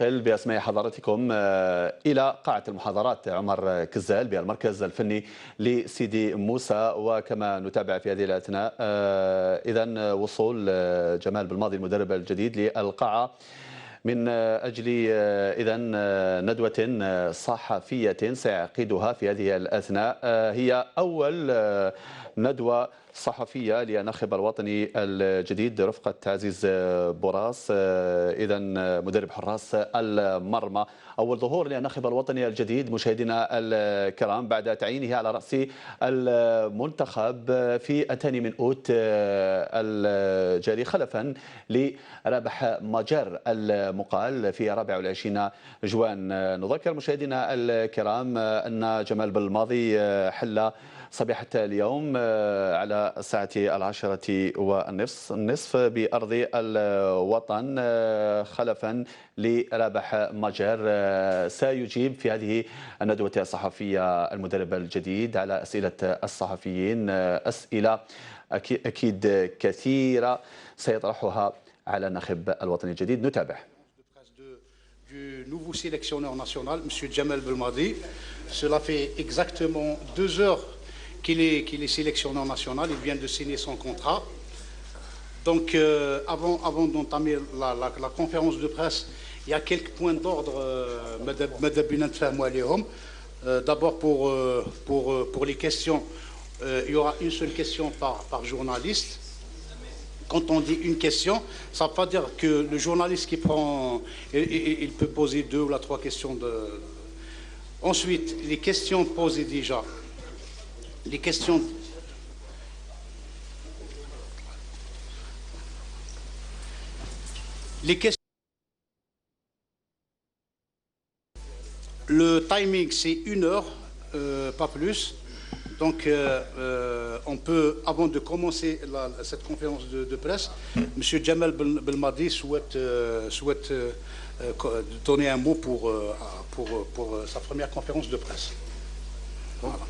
بأسماء حضراتكم إلى قاعة المحاضرات عمر كزال بالمركز الفني لسيدي موسى. وكما نتابع في هذه الأثناء إذن وصول جمال بالماضي المدرب الجديد للقاعة من أجل إذن ندوة صحفية سيعقدها في هذه الأثناء. هي أول ندوة صحفية للناخب الوطني الجديد رفقة عزيز بوراس، إذن مدرب حراس المرمى. أول ظهور للناخب الوطني الجديد مشاهدينا الكرام بعد تعيينه على رأس المنتخب في الثاني من أوت الجاري خلفا لرابح ماجر المقال في 24 جوان. نذكر مشاهدينا الكرام أن جمال بالماضي حل صبيحة اليوم على الساعة 10:30 بأرض الوطن خلفا لرابح ماجر. سيجيب في هذه الندوة الصحفية المدرب الجديد على أسئلة الصحفيين، أسئلة أكيد كثيرة سيطرحها على الناخب الوطني الجديد. نتابع. Du nouveau sélectionneur national, M. Jamel Belmadi. Cela fait exactement 2 heures qu'il est sélectionneur national. Il vient de signer son contrat. Donc, avant d'entamer la conférence de presse, il y a quelques points d'ordre. D'abord, pour les questions, il y aura une seule question par journaliste. Quand on dit une question, ça ne veut pas dire que le journaliste qui prend, il peut poser 2 ou 3 questions. Ensuite, les questions posées déjà. Les questions. Le timing, c'est 1 heure, pas plus. Donc, on peut, avant de commencer cette conférence de presse, M. Jamel Belmadi souhaite donner un mot pour sa première conférence de presse. Voilà.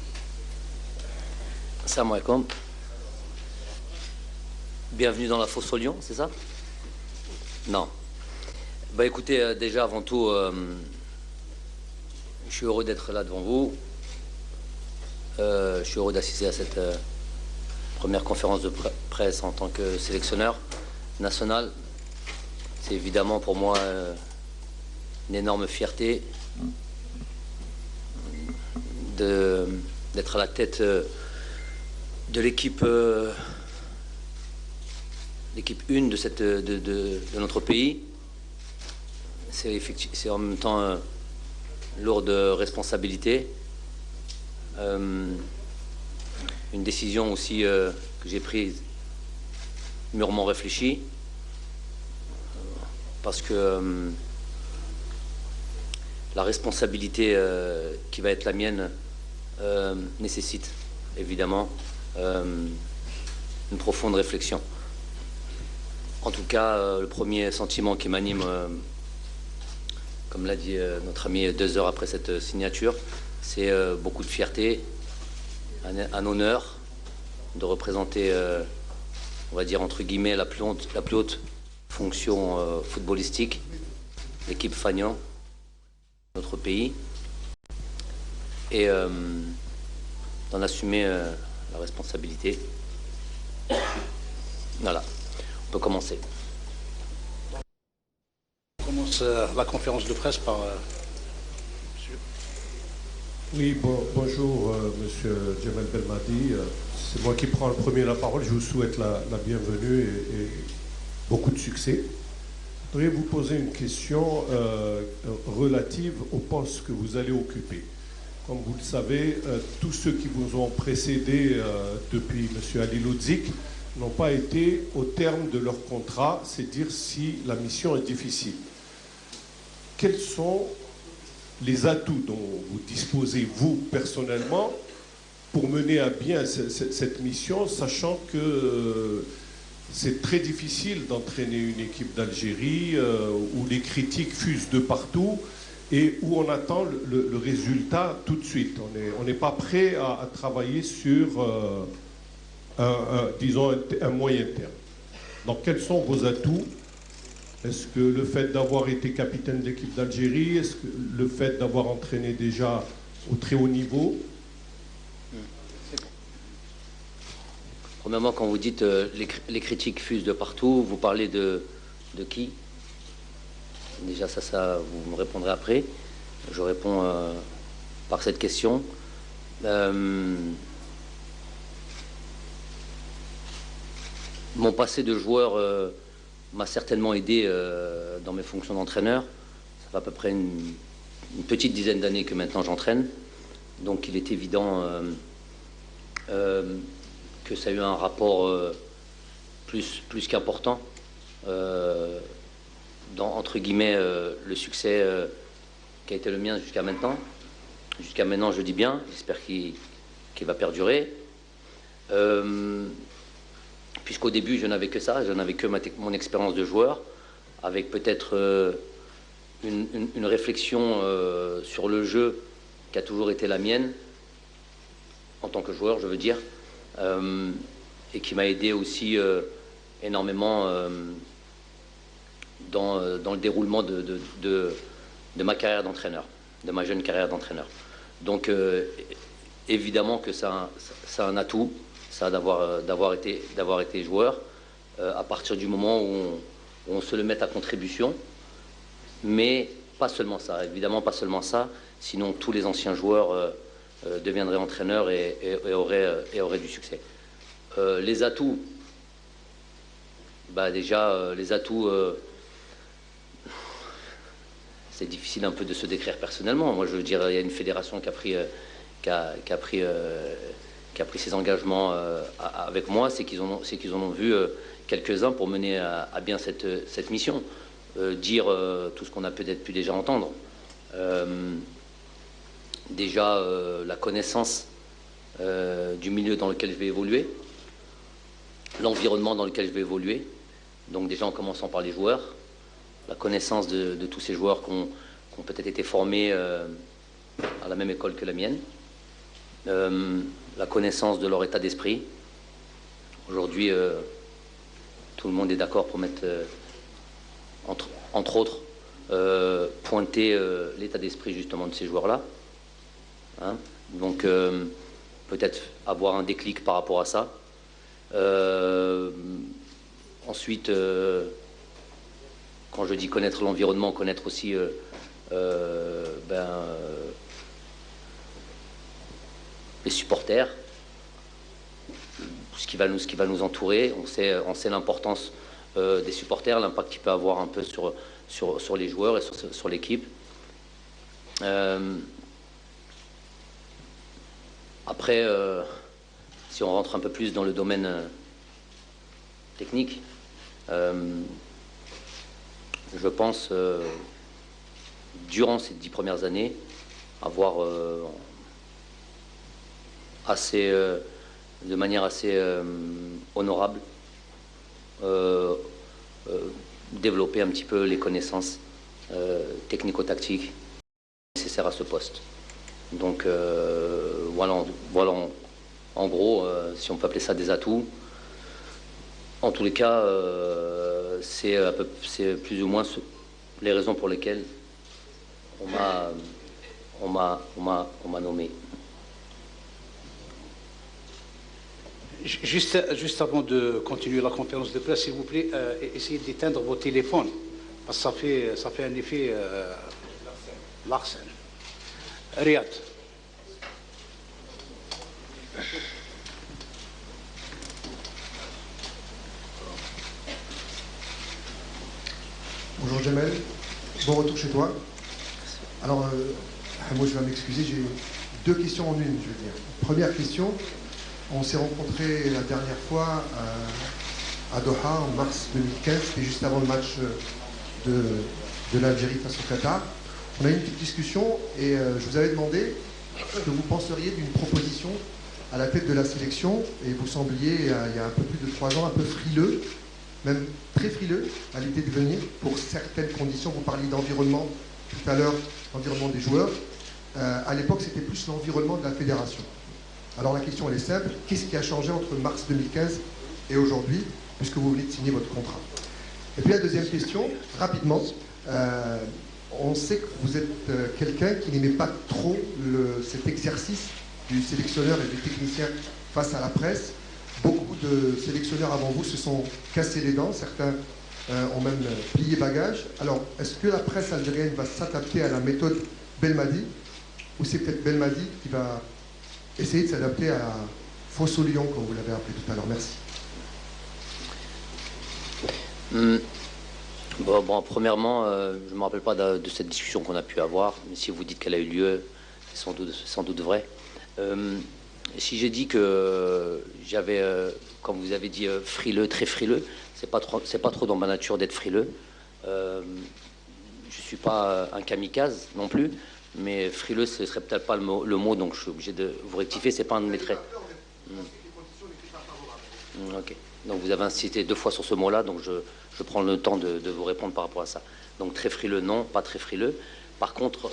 Salam alaikum. Bienvenue dans la fosse au lion, c'est ça? Non. Bah écoutez, déjà avant tout, je suis heureux d'être là devant vous. Je suis heureux d'assister à cette première conférence de presse en tant que sélectionneur national. C'est évidemment pour moi une énorme fierté d'être à la tête de l'équipe 1 de notre pays. C'est en même temps lourde responsabilité. Une décision aussi que j'ai prise mûrement réfléchie, parce que la responsabilité qui va être la mienne nécessite évidemment une profonde réflexion. En tout cas, le premier sentiment qui m'anime, comme l'a dit notre ami 2 heures après cette signature, c'est beaucoup de fierté, un honneur de représenter, on va dire entre guillemets, la plus haute fonction footballistique, l'équipe Fagnan, notre pays, et d'en assumer la responsabilité. Voilà, on peut commencer. On commence la conférence de presse par... Oui, bonjour Monsieur Jamel Belmadi. C'est moi qui prends le premier la parole. Je vous souhaite la bienvenue et beaucoup de succès. Je voudrais vous poser une question relative au poste que vous allez occuper. Comme vous le savez, tous ceux qui vous ont précédé depuis M. Ali Lodzik n'ont pas été au terme de leur contrat, c'est dire si la mission est difficile. Quels sont les atouts dont vous disposez, vous, personnellement, pour mener à bien cette mission, sachant que c'est très difficile d'entraîner une équipe d'Algérie où les critiques fusent de partout et où on attend le résultat tout de suite. On n'est pas prêt à travailler sur, disons, un moyen terme. Donc, quels sont vos atouts Est-ce que le fait d'avoir été capitaine de l'équipe d'Algérie, est-ce que le fait d'avoir entraîné déjà au très haut niveau? Premièrement, quand vous dites les critiques fusent de partout, vous parlez de qui? Déjà, ça, vous me répondrez après. Je réponds par cette question. Mon passé de joueur m'a certainement aidé dans mes fonctions d'entraîneur. Ça fait à peu près une petite dizaine d'années que maintenant j'entraîne. Donc il est évident que ça a eu un rapport plus qu'important dans, entre guillemets, le succès qui a été le mien jusqu'à maintenant. Jusqu'à maintenant, je dis bien, j'espère qu'il va perdurer. Puisqu'au début, je n'avais que ça, je n'avais que mon expérience de joueur, avec peut-être une réflexion sur le jeu qui a toujours été la mienne, en tant que joueur, je veux dire, et qui m'a aidé aussi énormément dans le déroulement de ma carrière d'entraîneur, de ma jeune carrière d'entraîneur. Donc, évidemment que ça a un atout, ça d'avoir été joueur, à partir du moment où on se le met à contribution, mais pas seulement ça, évidemment pas seulement ça, sinon tous les anciens joueurs deviendraient entraîneurs et auraient du succès. Les atouts, bah déjà, les atouts, c'est difficile un peu de se décrire personnellement. Moi, je veux dire, il y a une fédération qui a pris ses engagements avec moi, c'est qu'ils en ont vu quelques-uns pour mener à bien cette mission. Dire tout ce qu'on a peut-être pu déjà entendre. Déjà, la connaissance du milieu dans lequel je vais évoluer, l'environnement dans lequel je vais évoluer. Donc déjà, en commençant par les joueurs, la connaissance de tous ces joueurs qui ont peut-être été formés à la même école que la mienne. La connaissance de leur état d'esprit. Aujourd'hui, tout le monde est d'accord pour mettre, entre autres, pointer l'état d'esprit justement de ces joueurs-là. Hein? Donc, peut-être avoir un déclic par rapport à ça. Ensuite, quand je dis connaître l'environnement, connaître aussi les supporters, ce qui va nous entourer. On sait l'importance des supporters, l'impact qu'il peut avoir un peu sur les joueurs et sur l'équipe. Après, si on rentre un peu plus dans le domaine technique, je pense, durant ces 10 premières années, avoir de manière assez honorable, développer un petit peu les connaissances technico-tactiques nécessaires à ce poste. Donc voilà en gros, si on peut appeler ça des atouts. En tous les cas, c'est plus ou moins les raisons pour lesquelles on m'a nommé. Juste avant de continuer la conférence de presse, s'il vous plaît, essayez d'éteindre vos téléphones, parce que ça fait un effet Larsen. Riyad. Bonjour Jamel, bon retour chez toi. Alors, moi je vais m'excuser, j'ai deux questions en une, je veux dire. Première question, on s'est rencontrés la dernière fois à Doha en mars 2015, c'était juste avant le match de l'Algérie face au Qatar. On a eu une petite discussion et je vous avais demandé ce que vous penseriez d'une proposition à la tête de la sélection, et vous sembliez, il y a un peu plus de 3 ans, un peu frileux, même très frileux à l'idée de venir pour certaines conditions. Vous parliez d'environnement tout à l'heure, l'environnement des joueurs. À l'époque, c'était plus l'environnement de la fédération. Alors la question, elle est simple. Qu'est-ce qui a changé entre mars 2015 et aujourd'hui, puisque vous venez de signer votre contrat? Et puis la deuxième question, rapidement. On sait que vous êtes quelqu'un qui n'aimait pas trop cet exercice du sélectionneur et du technicien face à la presse. Beaucoup de sélectionneurs avant vous se sont cassés les dents, certains ont même plié bagage. Alors, est-ce que la presse algérienne va s'adapter à la méthode Belmadi, ou c'est peut-être Belmadi qui va essayer de s'adapter à la fosse au lion, comme vous l'avez appelé tout à l'heure? Merci. Bon, premièrement, je ne me rappelle pas de cette discussion qu'on a pu avoir, mais si vous dites qu'elle a eu lieu, c'est sans doute vrai. Si j'ai dit que j'avais, comme vous avez dit, frileux, très frileux, c'est pas trop dans ma nature d'être frileux. Je suis pas un kamikaze non plus, mais frileux, ce serait peut-être pas le mot, donc je suis obligé de vous rectifier. C'est pas un de mes traits. Ok. Donc vous avez insisté 2 fois sur ce mot-là, donc je prends le temps de vous répondre par rapport à ça. Donc très frileux, non, pas très frileux. Par contre,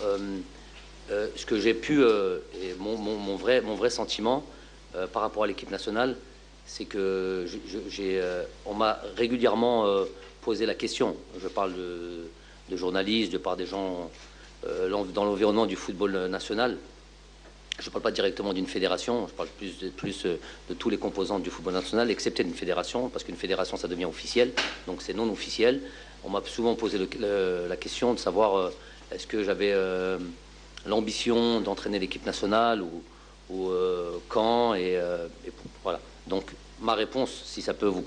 ce que j'ai pu, et mon vrai sentiment par rapport à l'équipe nationale, c'est que on m'a régulièrement posé la question. Je parle de journalistes, de par des gens dans l'environnement du football national. Je ne parle pas directement d'une fédération, je parle plus de tous les composants du football national, excepté d'une fédération, parce qu'une fédération, ça devient officiel, donc c'est non officiel. On m'a souvent posé la question de savoir est-ce que j'avais l'ambition d'entraîner l'équipe nationale ou quand, et voilà. Donc ma réponse, si ça peut vous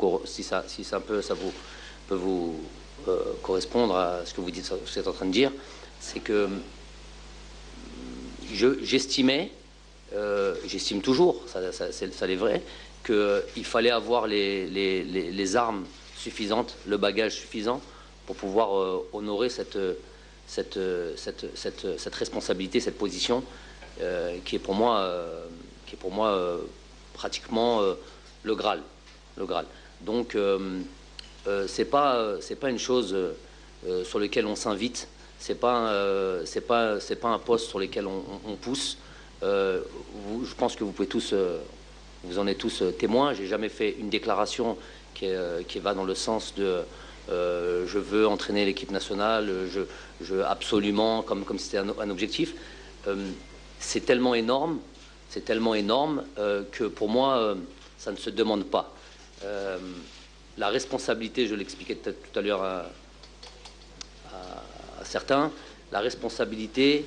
correspondre à ce que vous êtes en train de dire, c'est que j'estime toujours, ça l'est vrai, qu'il fallait avoir les armes suffisantes, le bagage suffisant pour pouvoir honorer cette responsabilité, cette position qui est pour moi pratiquement le Graal. Donc c'est pas une chose sur laquelle on s'invite, c'est pas un poste sur lequel on pousse. Je pense que vous pouvez tous, vous en êtes tous témoins. J'ai jamais fait une déclaration qui va dans le sens de je veux entraîner l'équipe nationale, je absolument, comme si c'était un objectif. C'est tellement énorme que pour moi, ça ne se demande pas. La responsabilité, je l'expliquais tout à l'heure à certains, la responsabilité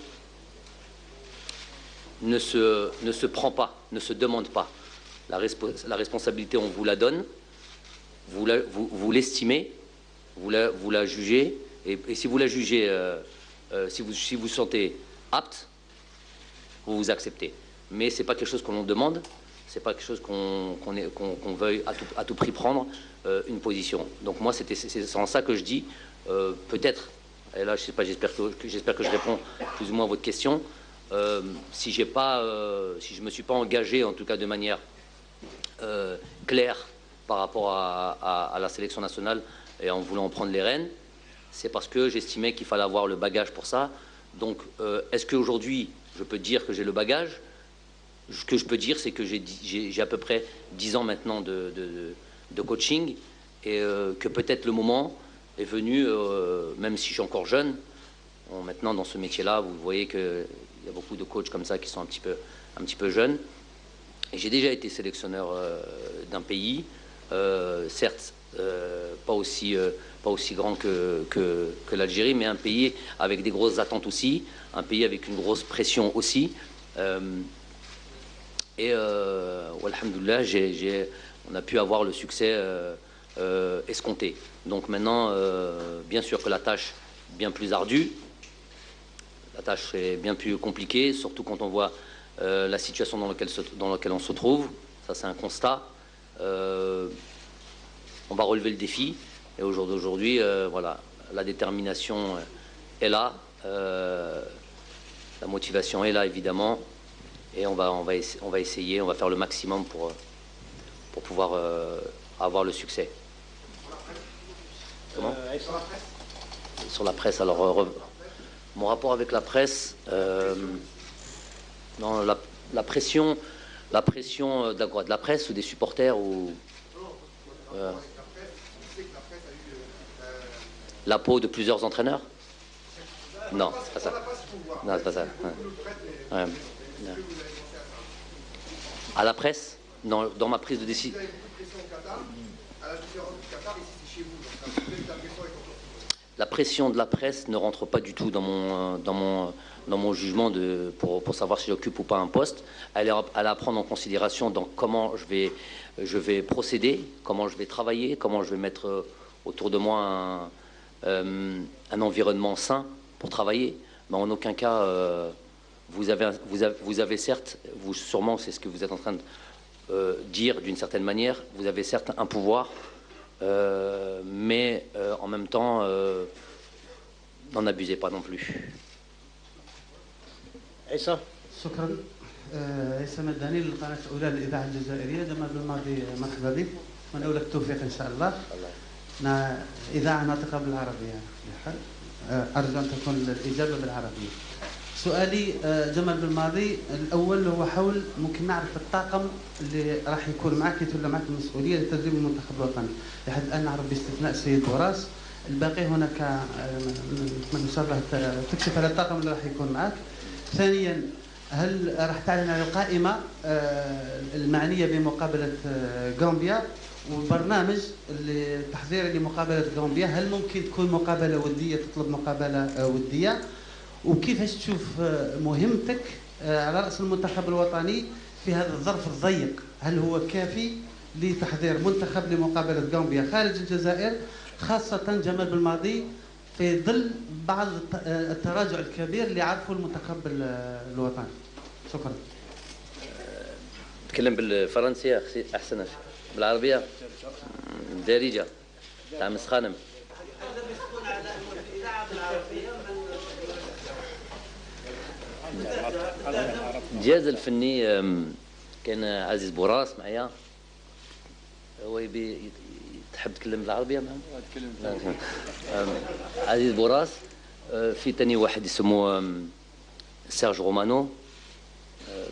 ne se prend pas, ne se demande pas. La responsabilité, on vous la donne, vous l'estimez, vous la jugez, et si vous la jugez, si vous sentez apte, vous acceptez. Mais c'est pas quelque chose qu'on nous demande, c'est pas quelque chose qu'on veuille à tout prix prendre une position. Donc moi, c'est en ça que je dis, peut-être, et là je sais pas, j'espère que je réponds plus ou moins à votre question. Si je me suis pas engagé, en tout cas de manière claire par rapport à la sélection nationale et en voulant prendre les rênes, c'est parce que j'estimais qu'il fallait avoir le bagage pour ça. Donc est-ce qu'aujourd'hui je peux dire que j'ai le bagage? Ce que je peux dire, c'est que j'ai à peu près 10 ans maintenant de coaching, et que peut-être le moment est venu, même si je suis encore jeune, maintenant dans ce métier-là, vous voyez qu'il y a beaucoup de coachs comme ça qui sont un petit peu jeunes. Et j'ai déjà été sélectionneur d'un pays, certes pas aussi grand que l'Algérie, mais un pays avec des grosses attentes aussi, un pays avec une grosse pression aussi. Et alhamdoulilah, on a pu avoir le succès escompté. Donc maintenant, bien sûr que la tâche est bien plus ardue, la tâche est bien plus compliquée, surtout quand on voit la situation dans laquelle on se trouve. Ça, c'est un constat. On va relever le défi, et au jour d'aujourd'hui, voilà, la détermination est là, la motivation est là, évidemment, et on va essayer, on va faire le maximum pour pouvoir avoir le succès. Comment ? Sur la presse, alors mon rapport avec la presse, non, la pression de la presse ou des supporters ou la peau de plusieurs entraîneurs? Non, c'est pas ça. Non, c'est pas ça. Ouais. Ouais. À la presse, dans ma prise de décision. La pression de la presse ne rentre pas du tout dans mon jugement pour savoir si j'occupe ou pas un poste. Elle est à prendre en considération dans comment je vais procéder, comment je vais travailler, comment je vais mettre autour de moi un environnement sain pour travailler. Mais en aucun cas, vous avez certes, sûrement c'est ce que vous êtes en train de dire d'une certaine manière, vous avez certes un pouvoir, mais en même temps, n'en abusez pas non plus. عيسى شكرا. عيسى مداني للقناه الاولى للاذاعه الجزائريه. جمال بالماضي مرحبا بك ونقول لك التوفيق ان شاء الله. اذاعه ناطقه بالعربيه. ارجو ان تكون الاجابه بالعربيه. سؤالي جمال بالماضي الاول هو حول ممكن نعرف الطاقم اللي راح يكون معك يتولى معك المسؤوليه لتدريب المنتخب الوطني. لحد الان نعرف باستثناء السيد بوراس. الباقي هناك ان شاء الله تكشف على الطاقم اللي راح يكون معك. ثانيا هل راح تعلن على القائمه المعنيه بمقابله غامبيا والبرنامج التحضيري لمقابله غامبيا؟ هل ممكن تكون مقابله وديه تطلب مقابله وديه؟ وكيفاش تشوف مهمتك على راس المنتخب الوطني في هذا الظرف الضيق؟ هل هو كافي لتحضير منتخب لمقابله غامبيا خارج الجزائر، خاصه جمال بالماضي في ظل بعض التراجع الكبير اللي عرفه المنتخب الوطني؟ شكرا. تكلم بالفرنسية أحسن. بالعربية دارجة تاع مسخانم. الجهاز الفني كان عزيز بوراس معايا. هو يبي تحب تتكلم بالعربية معنا؟ عزيز بوراس. في تاني واحد يسموه سيرج رومانو،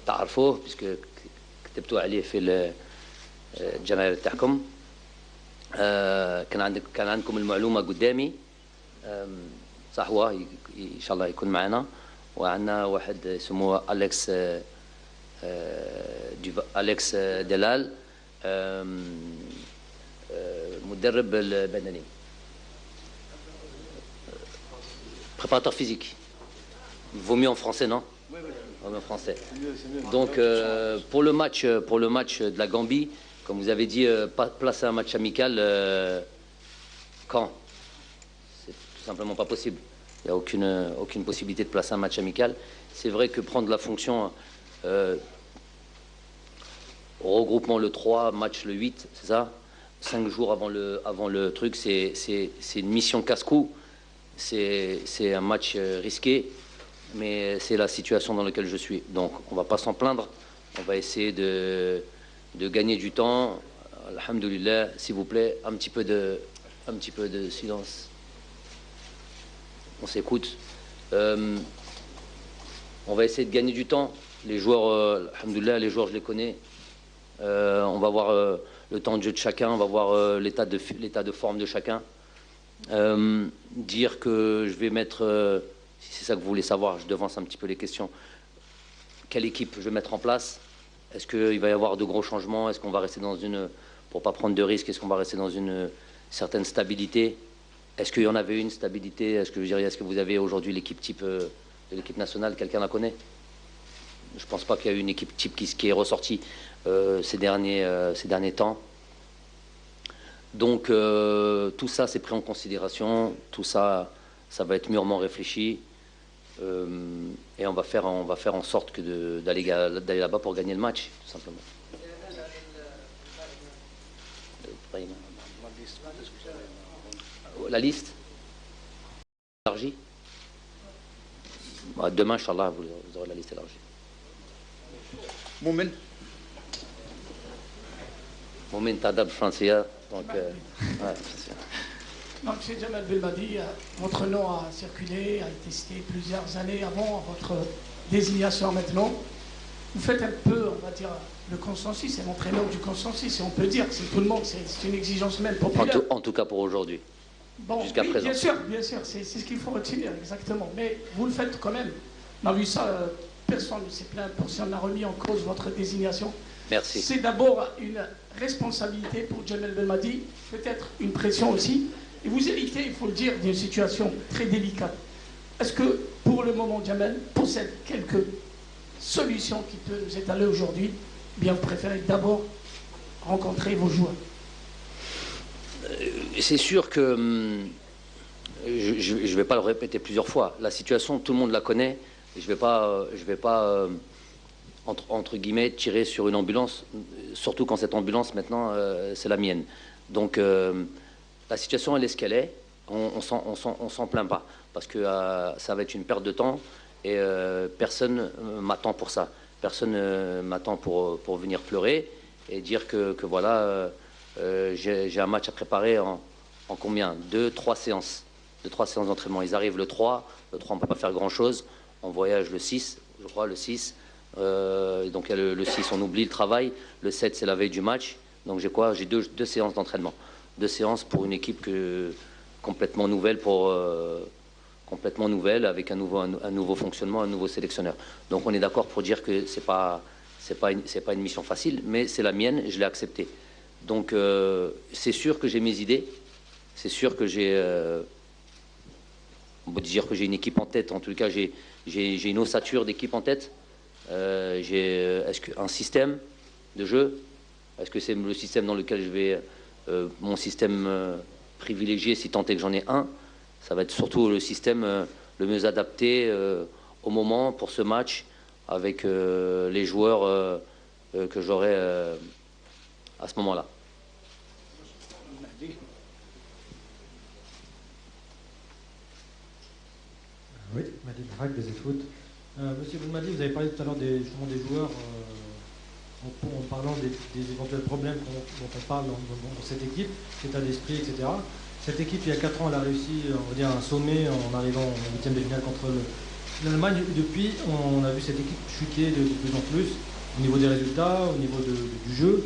تعرفوه باسكو كتبتوا عليه في الجماهير تاعكم. كان عندكم المعلومة قدامي. صح هو ان شاء الله يكون معنا. وعندنا واحد يسموه أليكس دلال، مدرب البدني، préparateur physique. Il vaut mieux en français, non? Oui, oui. En français. Donc, pour le match de la Gambie, comme vous avez dit, placer un match amical, quand? C'est tout simplement pas possible. Il n'y a aucune possibilité de placer un match amical. C'est vrai que prendre la fonction au regroupement le 3, match le 8, c'est ça? 5 jours avant le truc, c'est une mission casse-cou. C'est un match risqué, mais c'est la situation dans laquelle je suis. Donc on ne va pas s'en plaindre. On va essayer de gagner du temps. Alhamdoulilah, s'il vous plaît, un petit peu de silence. On s'écoute. On va essayer de gagner du temps. Les joueurs, alhamdoulilah, les joueurs, je les connais. On va voir le temps de jeu de chacun. On va voir l'état de forme de chacun. Dire que je vais mettre, si c'est ça que vous voulez savoir, je devance un petit peu les questions. Quelle équipe je vais mettre en place? Est-ce qu'il va y avoir de gros changements? Est-ce qu'on va rester dans pour pas prendre de risques, est-ce qu'on va rester dans une certaine stabilité? Est-ce qu'il y en avait une stabilité? Est-ce que vous avez aujourd'hui l'équipe type de l'équipe nationale? Quelqu'un la connaît? Je pense pas qu'il y a eu une équipe type qui est ressortie ces derniers temps. Donc tout ça c'est pris en considération, tout ça va être mûrement réfléchi et on va faire en sorte d'aller là-bas pour gagner le match, tout simplement. La liste élargie. Demain, Inch'Allah, vous aurez la liste élargie. Moumen Tadab Francia. Donc, Donc, M. Jamal Belmadi, votre nom a circulé, a été cité plusieurs années avant votre désignation maintenant. Vous faites un peu, on va dire, le consensus, c'est l'entraîneur du consensus, si on peut dire, c'est tout le monde, c'est une exigence même populaire. En tout cas pour aujourd'hui. Bon, jusqu'à oui, présent. bien sûr, c'est ce qu'il faut retenir, exactement. Mais vous le faites quand même. On a vu ça, personne ne s'est plaint, personne n'a remis en cause votre désignation. Merci. C'est d'abord une responsabilité pour Jamel Belmadi, peut-être une pression aussi. Et vous héritez, il faut le dire, d'une situation très délicate. Est-ce que, pour le moment, Jamel possède quelques solutions qui peuvent nous étaler aujourd'hui? Bien, vous préférez d'abord rencontrer vos joueurs. C'est sûr que je ne vais pas le répéter plusieurs fois. La situation, tout le monde la connaît. Je ne vais pas entre guillemets, tirer sur une ambulance, surtout quand cette ambulance, maintenant, c'est la mienne. Donc, la situation, elle est ce qu'elle est. On s'en plaint pas, parce que ça va être une perte de temps, et personne m'attend pour ça. Personne m'attend pour venir pleurer et dire que voilà, j'ai un match à préparer en combien? 2-3 séances. 2-3 séances d'entraînement. Ils arrivent le 3. Le 3, on ne peut pas faire grand-chose. On voyage le 6, je crois, le 6. Donc le 6, on oublie le travail. Le 7, c'est la veille du match. Donc j'ai quoi? J'ai deux séances d'entraînement. 2 séances pour une équipe complètement nouvelle, complètement nouvelle, avec un nouveau fonctionnement, un nouveau sélectionneur. Donc on est d'accord pour dire que c'est pas une mission facile, mais c'est la mienne, je l'ai acceptée. Donc c'est sûr que j'ai mes idées, c'est sûr que on peut dire que j'ai une équipe en tête. En tout cas, j'ai une ossature d'équipe en tête. Est-ce qu'un système de jeu, est-ce que c'est le système dans lequel je vais, mon système privilégié, si tant est que j'en ai un, ça va être surtout le système le mieux adapté au moment pour ce match, avec les joueurs que j'aurai à ce moment-là. Oui, Madi Brak, des foot. Monsieur Belmadi, vous avez parlé tout à l'heure des joueurs en parlant des éventuels problèmes dont on parle dans cette équipe, l'état d'esprit, etc. Cette équipe, il y a 4 ans, elle a réussi, on va dire, un sommet en arrivant en 8e de finale contre l'Allemagne. Depuis, on a vu cette équipe chuter de plus en plus au niveau des résultats, au niveau du jeu.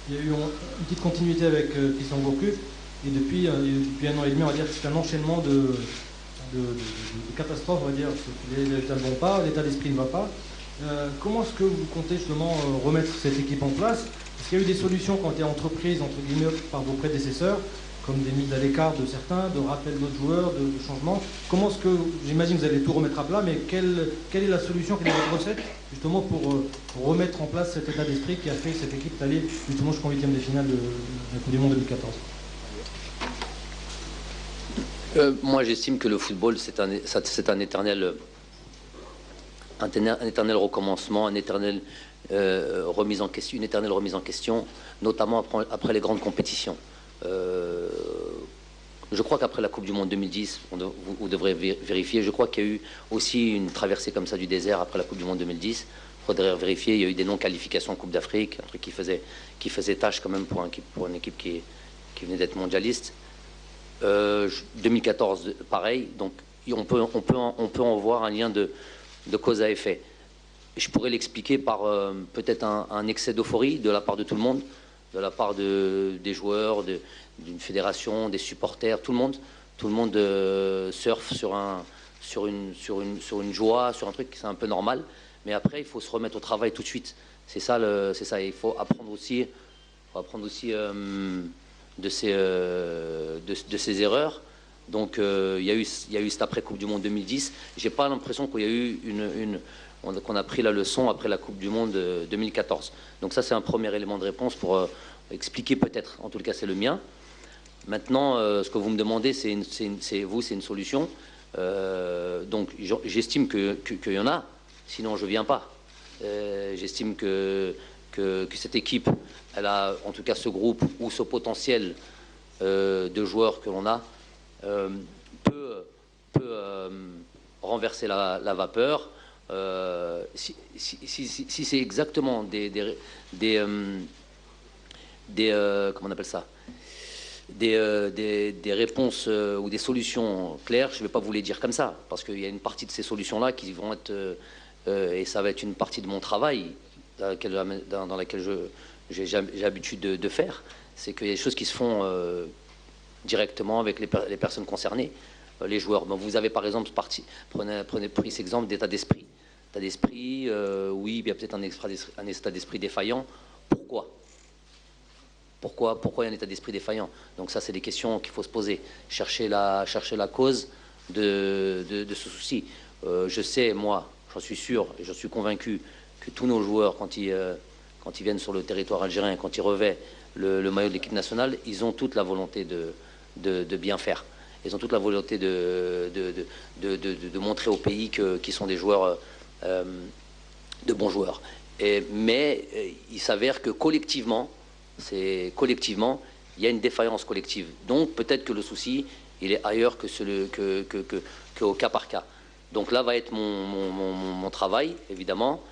Il y a eu une petite continuité avec Christian Gourcuff, et depuis 1 an et demi, on va dire que c'est un enchaînement de catastrophes, on va dire. Les résultats ne vont pas, l'état d'esprit ne va pas. Comment est-ce que vous comptez justement remettre cette équipe en place? Est-ce qu'il y a eu des solutions qui ont été entreprises, entre guillemets, par vos prédécesseurs, comme des mises à l'écart de certains, de rappel d'autres joueurs, de changements? Comment est-ce que, j'imagine que vous allez tout remettre à plat, mais quelle est la solution, quelle est votre recette, justement, pour remettre en place cet état d'esprit qui a fait cette équipe aller justement jusqu'en 8e de finale de la Coupe du Monde 2014? Moi, j'estime que le football, c'est un éternel recommencement, une éternelle remise en question, notamment après les grandes compétitions. Je crois qu'après la Coupe du Monde 2010, vous devrez vérifier, je crois qu'il y a eu aussi une traversée comme ça du désert après la Coupe du Monde 2010. Il faudrait vérifier, il y a eu des non-qualifications en Coupe d'Afrique, un truc qui faisait tâche quand même pour une équipe qui venait d'être mondialiste. 2014, pareil, donc on peut en voir un lien de cause à effet. Je pourrais l'expliquer par peut-être un excès d'euphorie de la part de tout le monde, de la part des joueurs, d'une fédération, des supporters, tout le monde surfe sur une joie, sur un truc, c'est un peu normal. Mais après, il faut se remettre au travail tout de suite. C'est ça. Il faut apprendre aussi de ses erreurs. Donc il y a eu cette après Coupe du Monde 2010. J'ai pas l'impression qu'il y a eu qu'on a pris la leçon après la Coupe du Monde 2014. Donc ça, c'est un premier élément de réponse pour expliquer peut-être. En tout cas, c'est le mien. Maintenant, ce que vous me demandez, c'est une solution. Donc j'estime qu'il y en a. Sinon, je viens pas. J'estime que cette équipe, elle a, en tout cas ce groupe ou ce potentiel de joueurs que l'on a, peut renverser la vapeur. Si c'est exactement des comment on appelle ça, des réponses ou des solutions claires, je ne vais pas vous les dire comme ça, parce qu'il y a une partie de ces solutions-là qui vont être, et ça va être une partie de mon travail dans laquelle j'ai l'habitude de faire, c'est qu'il y a des choses qui se font directement avec les personnes concernées, les joueurs. Bon, vous avez par exemple pris cet exemple d'état d'esprit. État d'esprit, oui, il y a peut-être un état d'esprit défaillant. Pourquoi il y a un état d'esprit défaillant? Donc ça, c'est des questions qu'il faut se poser. Chercher la cause de ce souci. Je sais, moi, j'en suis sûr, et j'en suis convaincu, que tous nos joueurs, quand ils viennent sur le territoire algérien, quand ils revêtent le maillot de l'équipe nationale, ils ont toute la volonté de bien faire. Ils ont toute la volonté de montrer au pays qu'ils sont des joueurs, de bons joueurs. Mais il s'avère que collectivement, il y a une défaillance collective. Donc peut-être que le souci, il est ailleurs qu'au cas par cas. Donc là va être mon travail, évidemment.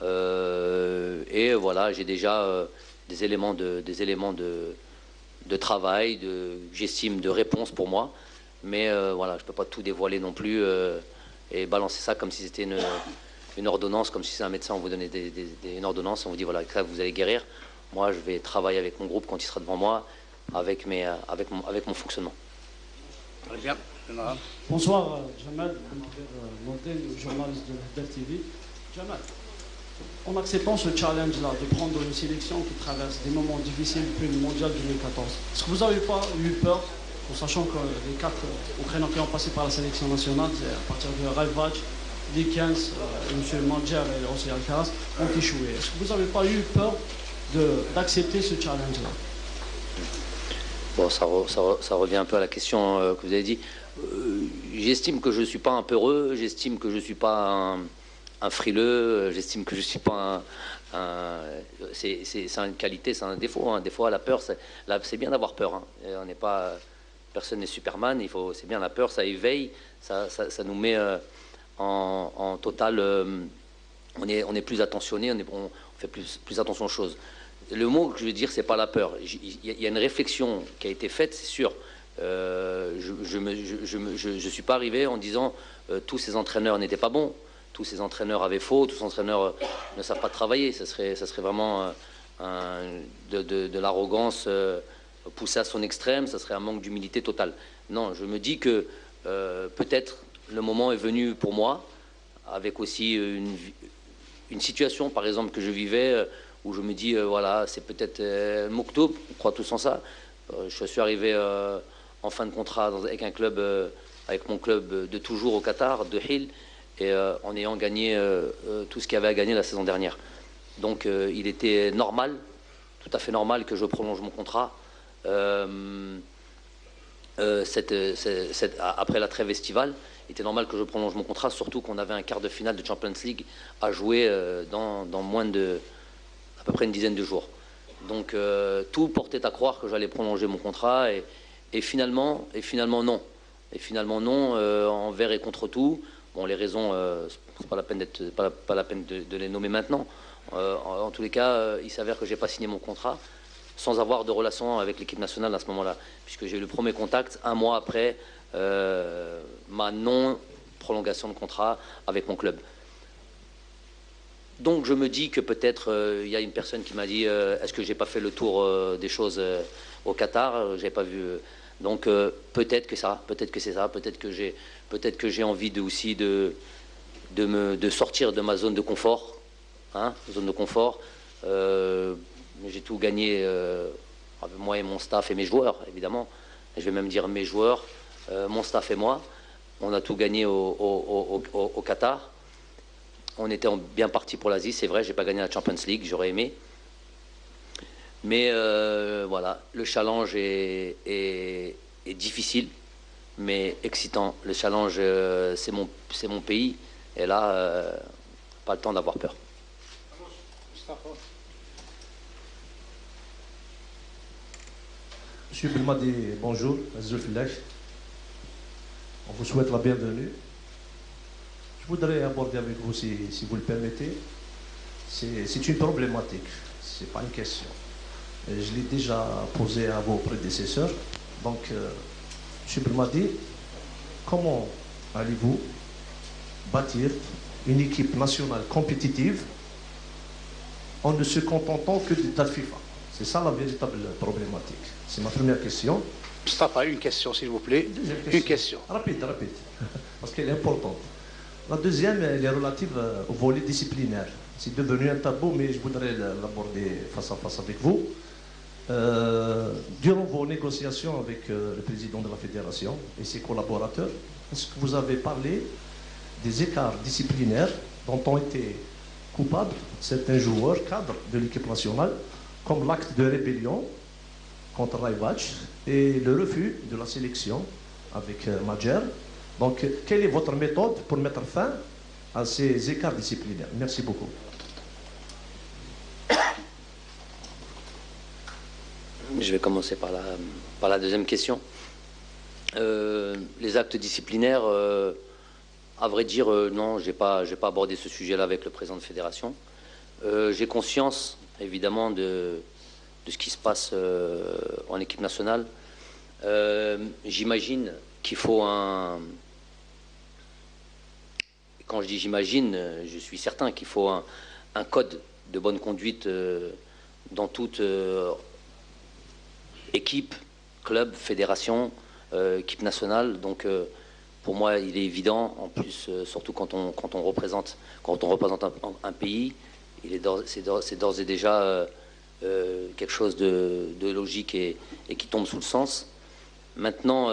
Et voilà, j'ai déjà des éléments de travail, j'estime, de réponse pour moi. Mais voilà, je ne peux pas tout dévoiler non plus et balancer ça comme si c'était une ordonnance, comme si c'est un médecin, on vous donnait une ordonnance, on vous dit voilà, ça vous allez guérir. Moi, je vais travailler avec mon groupe quand il sera devant moi, avec mon fonctionnement. Très bien. Bonsoir, Jamal, journaliste de Del TV. Jamal, en acceptant ce challenge-là de prendre une sélection qui traverse des moments difficiles depuis le mondial 2014, est-ce que vous n'avez pas eu peur, en sachant que les 4 Ukrainiens qui ont passé par la sélection nationale, à partir de Rajvac, Likens, M. Mandjer et aussi Alcaraz, ont échoué? Est-ce que vous n'avez pas eu peur d'accepter ce challenge-là? Bon, ça revient un peu à la question que vous avez dit. J'estime que je ne suis pas un peureux, j'estime que je ne suis pas un frileux, j'estime que je ne suis pas c'est une qualité, c'est un défaut. Hein. Des fois, la peur, c'est bien d'avoir peur. Hein. On n'est pas, personne n'est Superman, c'est bien la peur, ça éveille, ça nous met en total... on est plus attentionné, on fait plus attention aux choses. Le mot que je veux dire, c'est pas la peur. Il y a une réflexion qui a été faite, c'est sûr. Je suis pas arrivé en disant tous ces entraîneurs n'étaient pas bons, tous ces entraîneurs avaient faux, tous ces entraîneurs ne savent pas travailler. Ça serait vraiment de l'arrogance poussée à son extrême, ça serait un manque d'humilité totale. Non, je me dis que peut-être le moment est venu pour moi, avec aussi une situation, par exemple, que je vivais, où je me dis, voilà, c'est peut-être Mouktoub, on croit tous en ça. Je suis arrivé en fin de contrat avec un club, avec mon club de toujours au Qatar, de Hill, et en ayant gagné tout ce qu'il y avait à gagner la saison dernière. Donc il était normal, tout à fait normal, que je prolonge mon contrat. Après la trêve estivale, il était normal que je prolonge mon contrat, surtout qu'on avait un quart de finale de Champions League à jouer dans moins de à peu près une dizaine de jours. Donc tout portait à croire que j'allais prolonger mon contrat et finalement non. Et finalement non, envers et contre tout. Bon, les raisons, c'est pas la peine de les nommer maintenant. En tous les cas, il s'avère que j'ai pas signé mon contrat sans avoir de relation avec l'équipe nationale à ce moment-là, puisque j'ai eu le premier contact un mois après ma non-prolongation de contrat avec mon club. Donc je me dis que peut-être il y a une personne qui m'a dit est-ce que j'ai pas fait le tour des choses au Qatar, j'ai pas vu. Donc peut-être que c'est ça, peut-être que j'ai envie de sortir de ma zone de confort, zone de confort. J'ai tout gagné, moi et mon staff et mes joueurs, évidemment. Et je vais même dire mes joueurs, mon staff et moi. On a tout gagné au Qatar. On était bien parti pour l'Asie, c'est vrai, j'ai pas gagné la Champions League, j'aurais aimé. Mais voilà, le challenge est difficile, mais excitant. Le challenge, c'est mon pays. Et là, pas le temps d'avoir peur. Monsieur Belmadi, bonjour. On vous souhaite la bienvenue. Je voudrais aborder avec vous, si vous le permettez, c'est une problématique, ce n'est pas une question. Je l'ai déjà posé à vos prédécesseurs. Donc, M. Belmadi, comment allez-vous bâtir une équipe nationale compétitive en ne se contentant que des dates FIFA? C'est ça la véritable problématique. C'est ma première question. Mustafa, une question, s'il vous plaît. Une question. Rapide, parce qu'elle est importante. La deuxième, elle est relative au volet disciplinaire. C'est devenu un tabou, mais je voudrais l'aborder face à face avec vous. Durant vos négociations avec le président de la fédération et ses collaborateurs, est-ce que vous avez parlé des écarts disciplinaires dont ont été coupables certains joueurs cadres de l'équipe nationale, comme l'acte de rébellion contre Raivac et le refus de la sélection avec Madjer? Donc, quelle est votre méthode pour mettre fin à ces écarts disciplinaires? Merci beaucoup. Je vais commencer par la deuxième question. Les actes disciplinaires, à vrai dire, non, je n'ai pas abordé ce sujet-là avec le président de fédération. J'ai conscience, évidemment, de ce qui se passe en équipe nationale. J'imagine qu'il faut un... Quand je dis j'imagine, je suis certain qu'il faut un code de bonne conduite dans toute équipe, club, fédération, équipe nationale. Donc pour moi, il est évident, en plus, surtout quand on représente un pays, c'est d'ores et déjà quelque chose de logique et qui tombe sous le sens. Maintenant,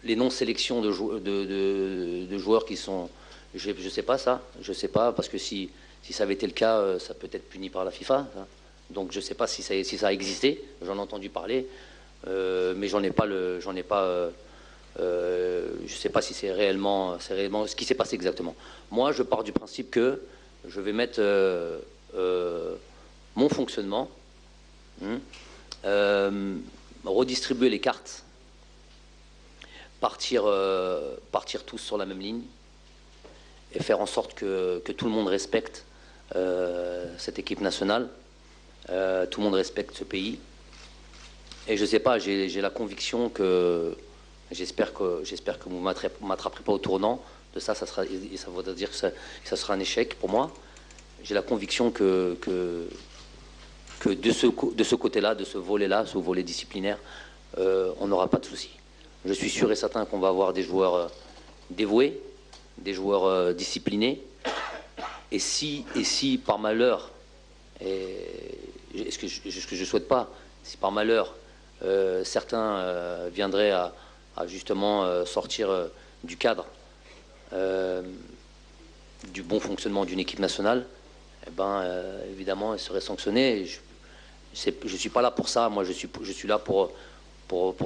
les non-sélections de joueurs qui sont... Je ne sais pas ça, je sais pas, parce que si ça avait été le cas, ça peut être puni par la FIFA. Ça. Donc je ne sais pas si ça a existé, j'en ai entendu parler, mais je sais pas si c'est réellement ce qui s'est passé exactement. Moi, je pars du principe que je vais mettre mon fonctionnement, redistribuer les cartes, partir tous sur la même ligne et faire en sorte que tout le monde respecte cette équipe nationale, tout le monde respecte ce pays. Et je sais pas, j'ai la conviction que j'espère que vous m'attraperez pas au tournant de ça. Ça voudrait dire que ça sera un échec pour moi. J'ai la conviction que de ce côté-là, de ce volet-là, ce volet disciplinaire, on n'aura pas de soucis. Je suis sûr et certain qu'on va avoir des joueurs dévoués, des joueurs disciplinés. Et si par malheur, ce que je souhaite pas, si par malheur certains viendraient à justement sortir du cadre du bon fonctionnement d'une équipe nationale, eh ben, évidemment, ils seraient sanctionnés. Je suis pas là pour ça. Moi, je suis là pour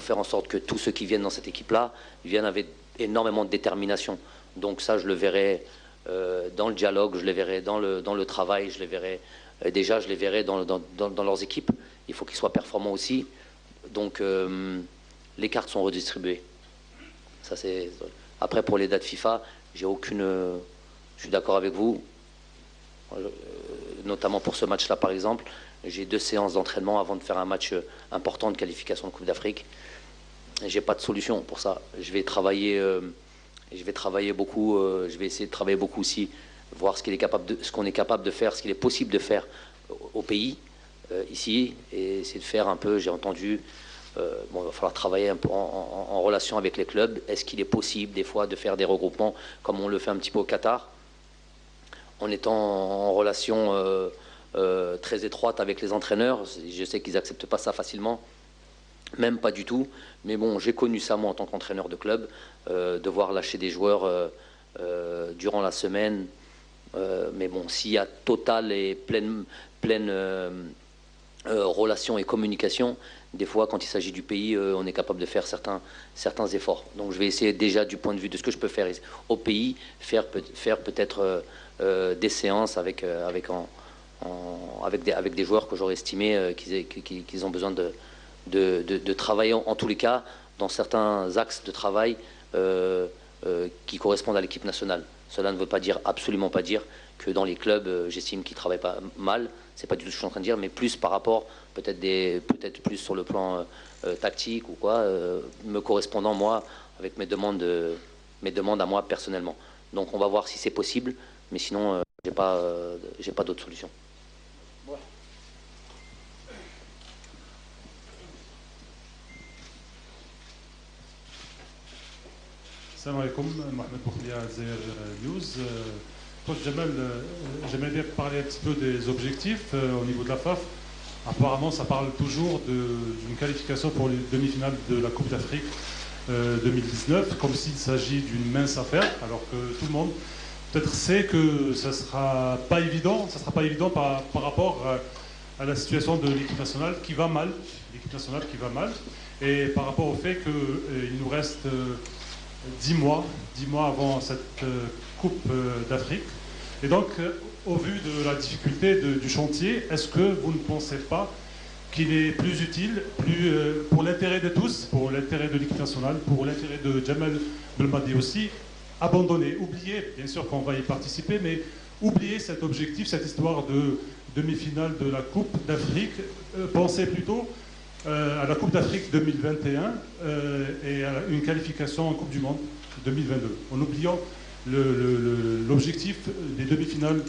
faire en sorte que tous ceux qui viennent dans cette équipe-là viennent avec énormément de détermination. Donc ça, je le verrai dans le dialogue, je les verrai dans le travail, je les verrai déjà, je les verrai dans leurs équipes. Il faut qu'ils soient performants aussi. Donc les cartes sont redistribuées. Ça, c'est... Après, pour les dates FIFA, j'ai aucune... je suis d'accord avec vous. Notamment pour ce match-là, par exemple. J'ai 2 séances d'entraînement avant de faire un match important de qualification de Coupe d'Afrique. J'ai pas de solution pour ça. Je vais travailler beaucoup. Je vais essayer de travailler beaucoup aussi, voir ce qu'on est capable de faire, ce qu'il est possible de faire au pays, ici, et essayer de faire un peu. J'ai entendu. Il va falloir travailler un peu en relation avec les clubs. Est-ce qu'il est possible des fois de faire des regroupements comme on le fait un petit peu au Qatar, en étant en relation très étroite avec les entraîneurs? Je sais qu'ils n'acceptent pas ça facilement, même pas du tout. Mais bon, j'ai connu ça moi en tant qu'entraîneur de club, devoir lâcher des joueurs durant la semaine. Mais bon, s'il y a totale et pleine relation et communication, des fois, quand il s'agit du pays, on est capable de faire certains efforts. Donc je vais essayer déjà, du point de vue de ce que je peux faire au pays, faire peut-être des séances avec des joueurs que j'aurais estimé qu'ils ont besoin de travailler, en tous les cas, dans certains axes de travail qui correspondent à l'équipe nationale. Cela ne veut pas dire, absolument pas dire, que dans les clubs, j'estime qu'ils ne travaillent pas mal. C'est pas du tout ce que je suis en train de dire, mais plus par rapport, peut-être plus sur le plan tactique ou quoi, me correspondant, moi, avec mes demandes à moi personnellement. Donc on va voir si c'est possible, mais sinon, j'ai pas d'autre solution. Salam alaikum, Mohamed Boukhlia, Alzair News. Coach Jamal, j'aimerais bien parler un petit peu des objectifs au niveau de la FAF. Apparemment, ça parle toujours d'une qualification pour les demi-finales de la Coupe d'Afrique 2019, comme s'il s'agit d'une mince affaire, alors que tout le monde peut-être sait que ça ne sera pas évident, par rapport à la situation de l'équipe nationale qui va mal, et par rapport au fait qu'il nous reste 10 mois avant cette Coupe d'Afrique. Et donc, au vu de la difficulté du chantier, est-ce que vous ne pensez pas qu'il est plus utile, pour l'intérêt de tous, pour l'intérêt de l'équipe nationale, pour l'intérêt de Jamal Belmadi aussi, abandonner, oublier, bien sûr qu'on va y participer, mais oublier cet objectif, cette histoire de demi-finale de la Coupe d'Afrique, penser plutôt à la Coupe d'Afrique 2021 et à une qualification en Coupe du Monde 2022, en oubliant l'objectif des demi-finales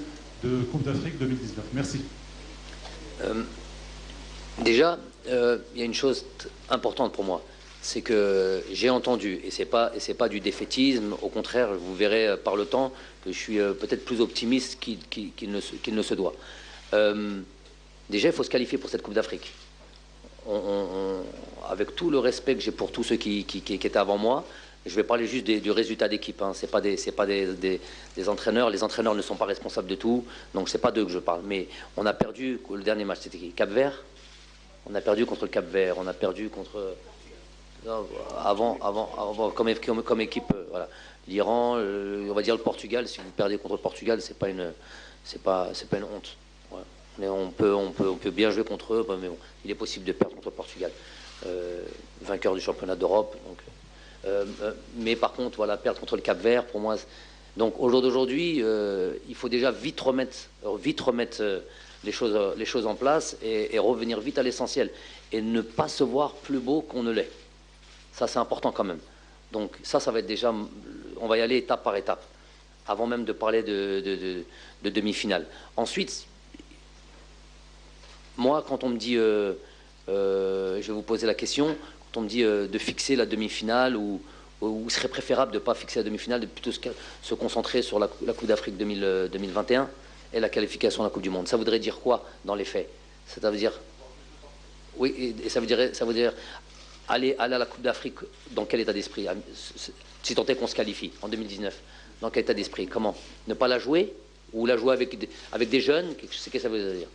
de Coupe d'Afrique 2019. Merci. Déjà, il y a une chose importante pour moi, c'est que j'ai entendu, et c'est pas du défaitisme, au contraire, vous verrez par le temps que je suis peut-être plus optimiste qu'il ne se doit. Déjà, il faut se qualifier pour cette Coupe d'Afrique. Avec tout le respect que j'ai pour tous ceux qui étaient avant moi, je vais parler juste du résultat d'équipe. Hein. C'est pas des entraîneurs. Les entraîneurs ne sont pas responsables de tout, donc c'est pas d'eux que je parle. Mais on a perdu le dernier match, c'était Cap-Vert. On a perdu contre le Cap-Vert. On a perdu contre avant comme équipe. Voilà. L'Iran, on va dire le Portugal. Si vous perdez contre le Portugal, c'est pas une honte. Voilà. Mais on peut bien jouer contre eux, mais bon, il est possible de perdre contre le Portugal, vainqueur du championnat d'Europe. Donc. Mais par contre, voilà, perdre contre le Cap-Vert, pour moi. Donc au jour d'aujourd'hui, il faut déjà vite remettre les choses en place et revenir vite à l'essentiel et ne pas se voir plus beau qu'on ne l'est. Ça, c'est important quand même. Donc ça va être déjà, on va y aller étape par étape, avant même de parler de demi-finale. Ensuite, moi, quand on me dit, je vais vous poser la question. Quand on me dit de fixer la demi-finale ou serait préférable de ne pas fixer la demi-finale, de plutôt se concentrer sur la Coupe d'Afrique 2021 et la qualification à la Coupe du Monde. Ça voudrait dire quoi dans les faits? Ça veut dire... Oui, et ça veut dire aller à la Coupe d'Afrique dans quel état d'esprit? Si tant est qu'on se qualifie en 2019, dans quel état d'esprit? Comment? Ne pas la jouer? Ou la jouer avec des jeunes? Qu'est-ce que ça veut dire?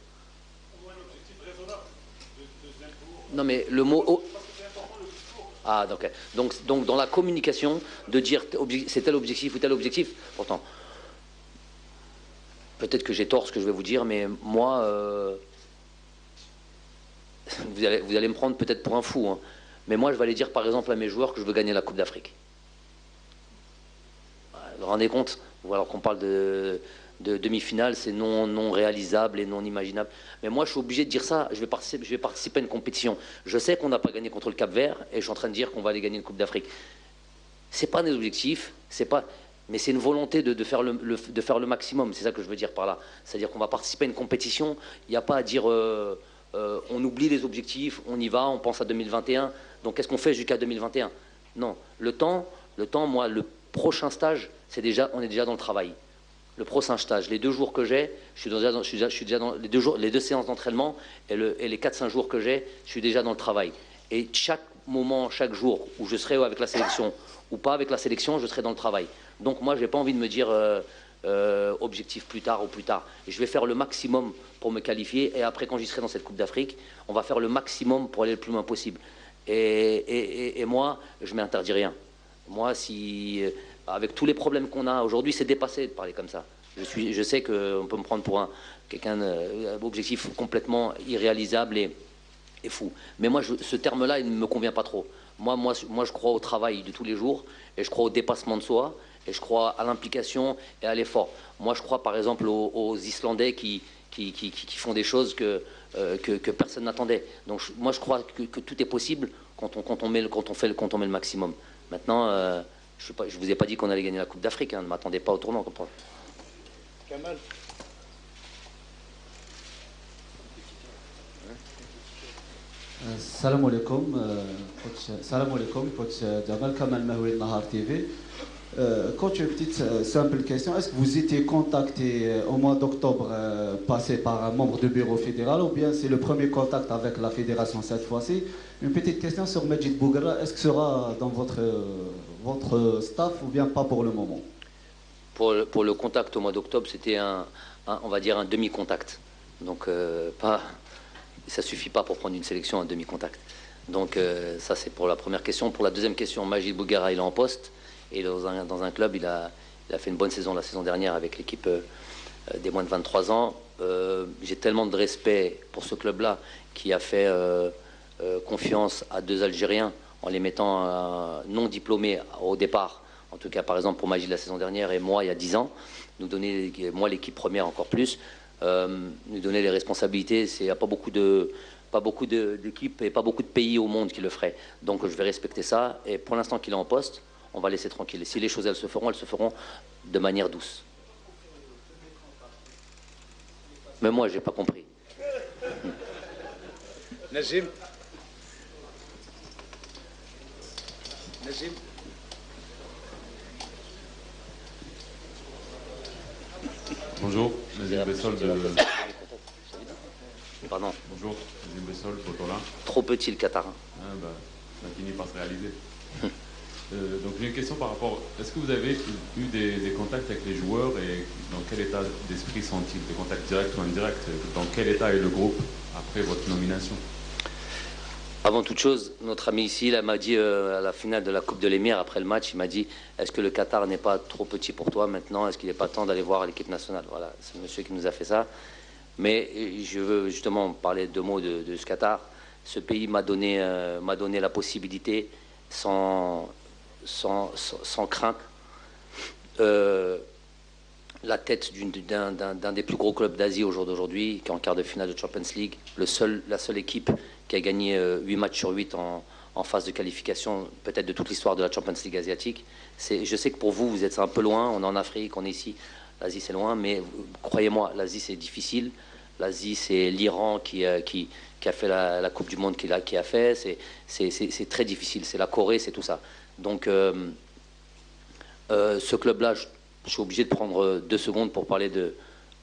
Non mais le mot... Ah, donc dans la communication, de dire c'est tel objectif ou tel objectif, pourtant, peut-être que j'ai tort ce que je vais vous dire, mais moi, vous allez me prendre peut-être pour un fou, hein, mais moi je vais aller dire par exemple à mes joueurs que je veux gagner la Coupe d'Afrique. Vous vous rendez compte? Alors qu'on parle de demi-finale, c'est non réalisable et non imaginable. Mais moi, je suis obligé de dire ça. Je vais participer à une compétition. Je sais qu'on n'a pas gagné contre le Cap-Vert et je suis en train de dire qu'on va aller gagner une Coupe d'Afrique. C'est pas des objectifs, mais c'est une volonté de faire le maximum. C'est ça que je veux dire par là. C'est-à-dire qu'on va participer à une compétition. Il n'y a pas à dire on oublie les objectifs, on y va, on pense à 2021. Donc qu'est-ce qu'on fait jusqu'à 2021? Non. Le temps, moi, le prochain stage, on est déjà dans le travail. Le prochain stage, les 2 jours que j'ai, je suis déjà dans les 2 séances d'entraînement et les 4-5 jours que j'ai, je suis déjà dans le travail. Et chaque moment, chaque jour où je serai avec la sélection ou pas avec la sélection, je serai dans le travail. Donc moi, j'ai pas envie de me dire objectif plus tard ou plus tard. Et je vais faire le maximum pour me qualifier et après, quand j'y serai dans cette Coupe d'Afrique, on va faire le maximum pour aller le plus loin possible. Et moi, je m'interdis rien. Moi, avec tous les problèmes qu'on a aujourd'hui, c'est dépassé de parler comme ça. Je sais qu'on peut me prendre pour quelqu'un d'objectif complètement irréalisable et fou. Mais moi, ce terme-là, il ne me convient pas trop. Moi, je crois au travail de tous les jours et je crois au dépassement de soi et je crois à l'implication et à l'effort. Moi, je crois par exemple aux Islandais qui font des choses que personne n'attendait. Donc moi, je crois que tout est possible quand on met le maximum. Maintenant, je ne vous ai pas dit qu'on allait gagner la Coupe d'Afrique, hein, ne m'attendez pas au tournant. Kamal. Salam alaikum, coach Jamal Kamal Mahoui Nahar TV. Coach, une petite simple question. Est-ce que vous étiez contacté au mois d'octobre passé par un membre du bureau fédéral ou bien c'est le premier contact avec la fédération cette fois-ci? Une petite question sur Majid Bouguerra. Est-ce que sera dans votre staff ou bien pas pour le moment? Pour le contact au mois d'octobre, c'était on va dire un demi-contact. Donc ça suffit pas pour prendre une sélection un demi-contact. Donc ça c'est pour la première question. Pour la deuxième question, Majid Bouguerra il est en poste et dans un club il a fait une bonne saison la saison dernière avec l'équipe des moins de 23 ans. J'ai tellement de respect pour ce club-là qui a fait confiance à deux Algériens en les mettant non diplômés au départ. En tout cas, par exemple, pour Majid la saison dernière et moi, il y a 10 ans, nous donner, moi, l'équipe première encore plus, nous donner les responsabilités. Il n'y a pas beaucoup d'équipes et pas beaucoup de pays au monde qui le feraient. Donc, je vais respecter ça. Et pour l'instant qu'il est en poste, on va laisser tranquille. Et si les choses, elles se feront de manière douce. Mais moi, je n'ai pas compris. Nazim. Nazim. Bonjour, Nazim Bessol de... Pardon. Bonjour, Nazim Bessol, Botola. Trop petit le Qatar. Ça finit par se réaliser. Donc j'ai une question par rapport... Est-ce que vous avez eu des contacts avec les joueurs et dans quel état d'esprit sont-ils? Des contacts directs ou indirects? Dans quel état est le groupe après votre nomination? Avant toute chose, notre ami ici m'a dit à la finale de la Coupe de l'Émir, après le match, il m'a dit « Est-ce que le Qatar n'est pas trop petit pour toi maintenant? Est-ce qu'il n'est pas temps d'aller voir l'équipe nationale ?» Voilà, c'est le monsieur qui nous a fait ça. Mais je veux justement parler deux mots de ce Qatar. Ce pays m'a donné la possibilité, sans crainte, la tête d'un des plus gros clubs d'Asie au jour d'aujourd'hui, qui est en quart de finale de Champions League, la seule équipe qui a gagné 8 matchs sur 8 en phase de qualification, peut-être de toute l'histoire de la Champions League asiatique. Je sais que pour vous, vous êtes un peu loin, on est en Afrique, on est ici, l'Asie c'est loin, mais croyez-moi, l'Asie c'est difficile. L'Asie c'est l'Iran qui a fait la Coupe du Monde qu'il a fait, c'est très difficile, c'est la Corée, c'est tout ça. Donc ce club-là, je suis obligé de prendre 2 secondes pour parler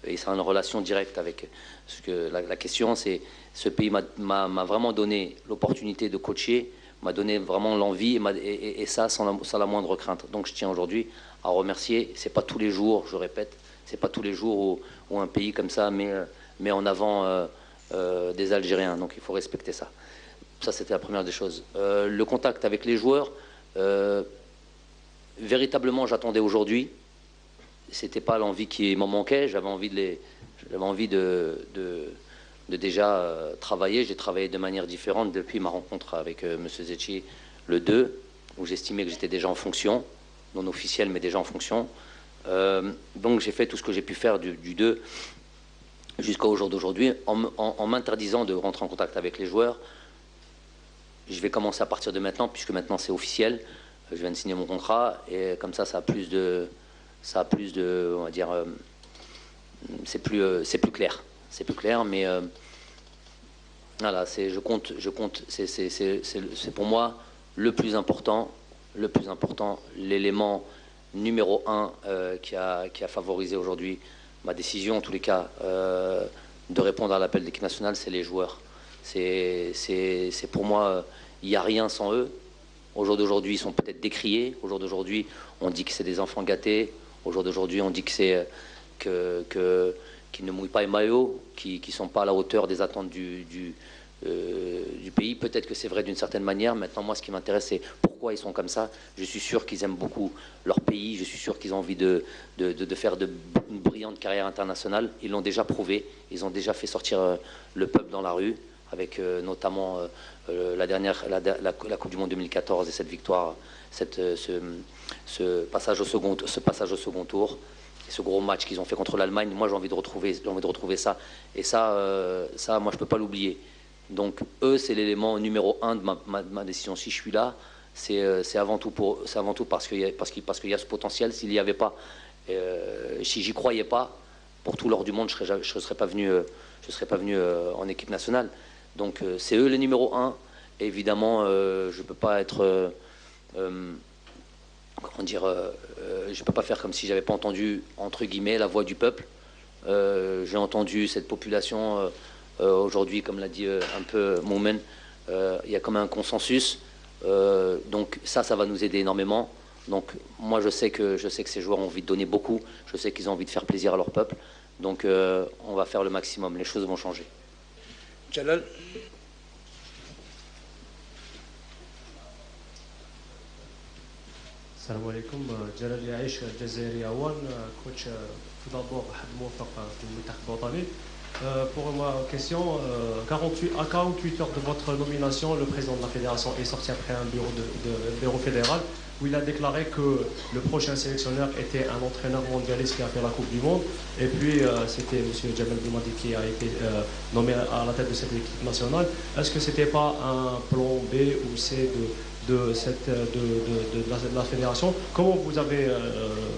et c'est une relation directe avec ce que la question, c'est ce pays m'a vraiment donné l'opportunité de coacher, m'a donné vraiment l'envie et ça sans la moindre crainte. Donc je tiens aujourd'hui à remercier. C'est pas tous les jours, je répète, c'est pas tous les jours où un pays comme ça met en avant des Algériens. Donc il faut respecter ça. Ça c'était la première des choses. Le contact avec les joueurs, véritablement j'attendais aujourd'hui. C'était pas l'envie qui m'en manquait, j'avais envie de déjà travailler. J'ai travaillé de manière différente depuis ma rencontre avec M. Zetchi le 2, où j'estimais que j'étais déjà en fonction, non officielle mais déjà en fonction. Donc j'ai fait tout ce que j'ai pu faire du 2 jusqu'au jour d'aujourd'hui, en m'interdisant de rentrer en contact avec les joueurs. Je vais commencer à partir de maintenant, puisque maintenant c'est officiel. Je viens de signer mon contrat, et comme ça a plus de... on va dire, c'est plus clair. C'est plus clair, mais voilà, je compte. C'est pour moi le plus important, l'élément numéro 1 qui a favorisé aujourd'hui ma décision, en tous les cas, de répondre à l'appel de l'équipe nationale, c'est les joueurs. C'est pour moi, il n'y a rien sans eux. Au jour d'aujourd'hui, ils sont peut-être décriés. Au jour d'aujourd'hui, on dit que c'est des enfants gâtés. Au jour d'aujourd'hui, on dit que c'est qu'ils ne mouillent pas les maillots, qui ne sont pas à la hauteur des attentes du pays. Peut-être que c'est vrai d'une certaine manière. Maintenant, moi, ce qui m'intéresse, c'est pourquoi ils sont comme ça. Je suis sûr qu'ils aiment beaucoup leur pays. Je suis sûr qu'ils ont envie de faire une brillante carrière internationale. Ils l'ont déjà prouvé. Ils ont déjà fait sortir le peuple dans la rue, avec notamment la Coupe du Monde 2014 et cette victoire, ce passage au second tour, et ce gros match qu'ils ont fait contre l'Allemagne. Moi, j'ai envie de retrouver ça. Et ça, moi, je peux pas l'oublier. Donc, eux, c'est l'élément numéro 1 de ma décision. Si je suis là, c'est avant tout parce qu'il y a ce potentiel. S'il n'y avait pas, si j'y croyais pas, pour tout l'or du monde, je ne serais pas venu en équipe nationale. Donc, c'est eux le numéro 1. Évidemment, je ne peux pas être comment dire, je ne peux pas faire comme si j'avais pas entendu, entre guillemets, la voix du peuple. J'ai entendu cette population aujourd'hui, comme l'a dit un peu Moumen, il y a comme un consensus. Donc ça va nous aider énormément. Donc moi je sais que ces joueurs ont envie de donner beaucoup, je sais qu'ils ont envie de faire plaisir à leur peuple. Donc on va faire le maximum, les choses vont changer. Jalal. السلام عليكم جلال يعيش الجزائري أوان كوتش tout d'abord موفق في المنتخب الوطني. Pour ma question, à 48 heures de votre nomination, le président de la fédération est sorti après un bureau fédéral où il a déclaré que le prochain sélectionneur était un entraîneur mondialiste qui a fait la Coupe du Monde. Et puis, c'était M. Jamel Belmadi qui a été nommé à la tête de cette équipe nationale. Est-ce que ce n'était pas un plan B ou C de la fédération? Comment vous avez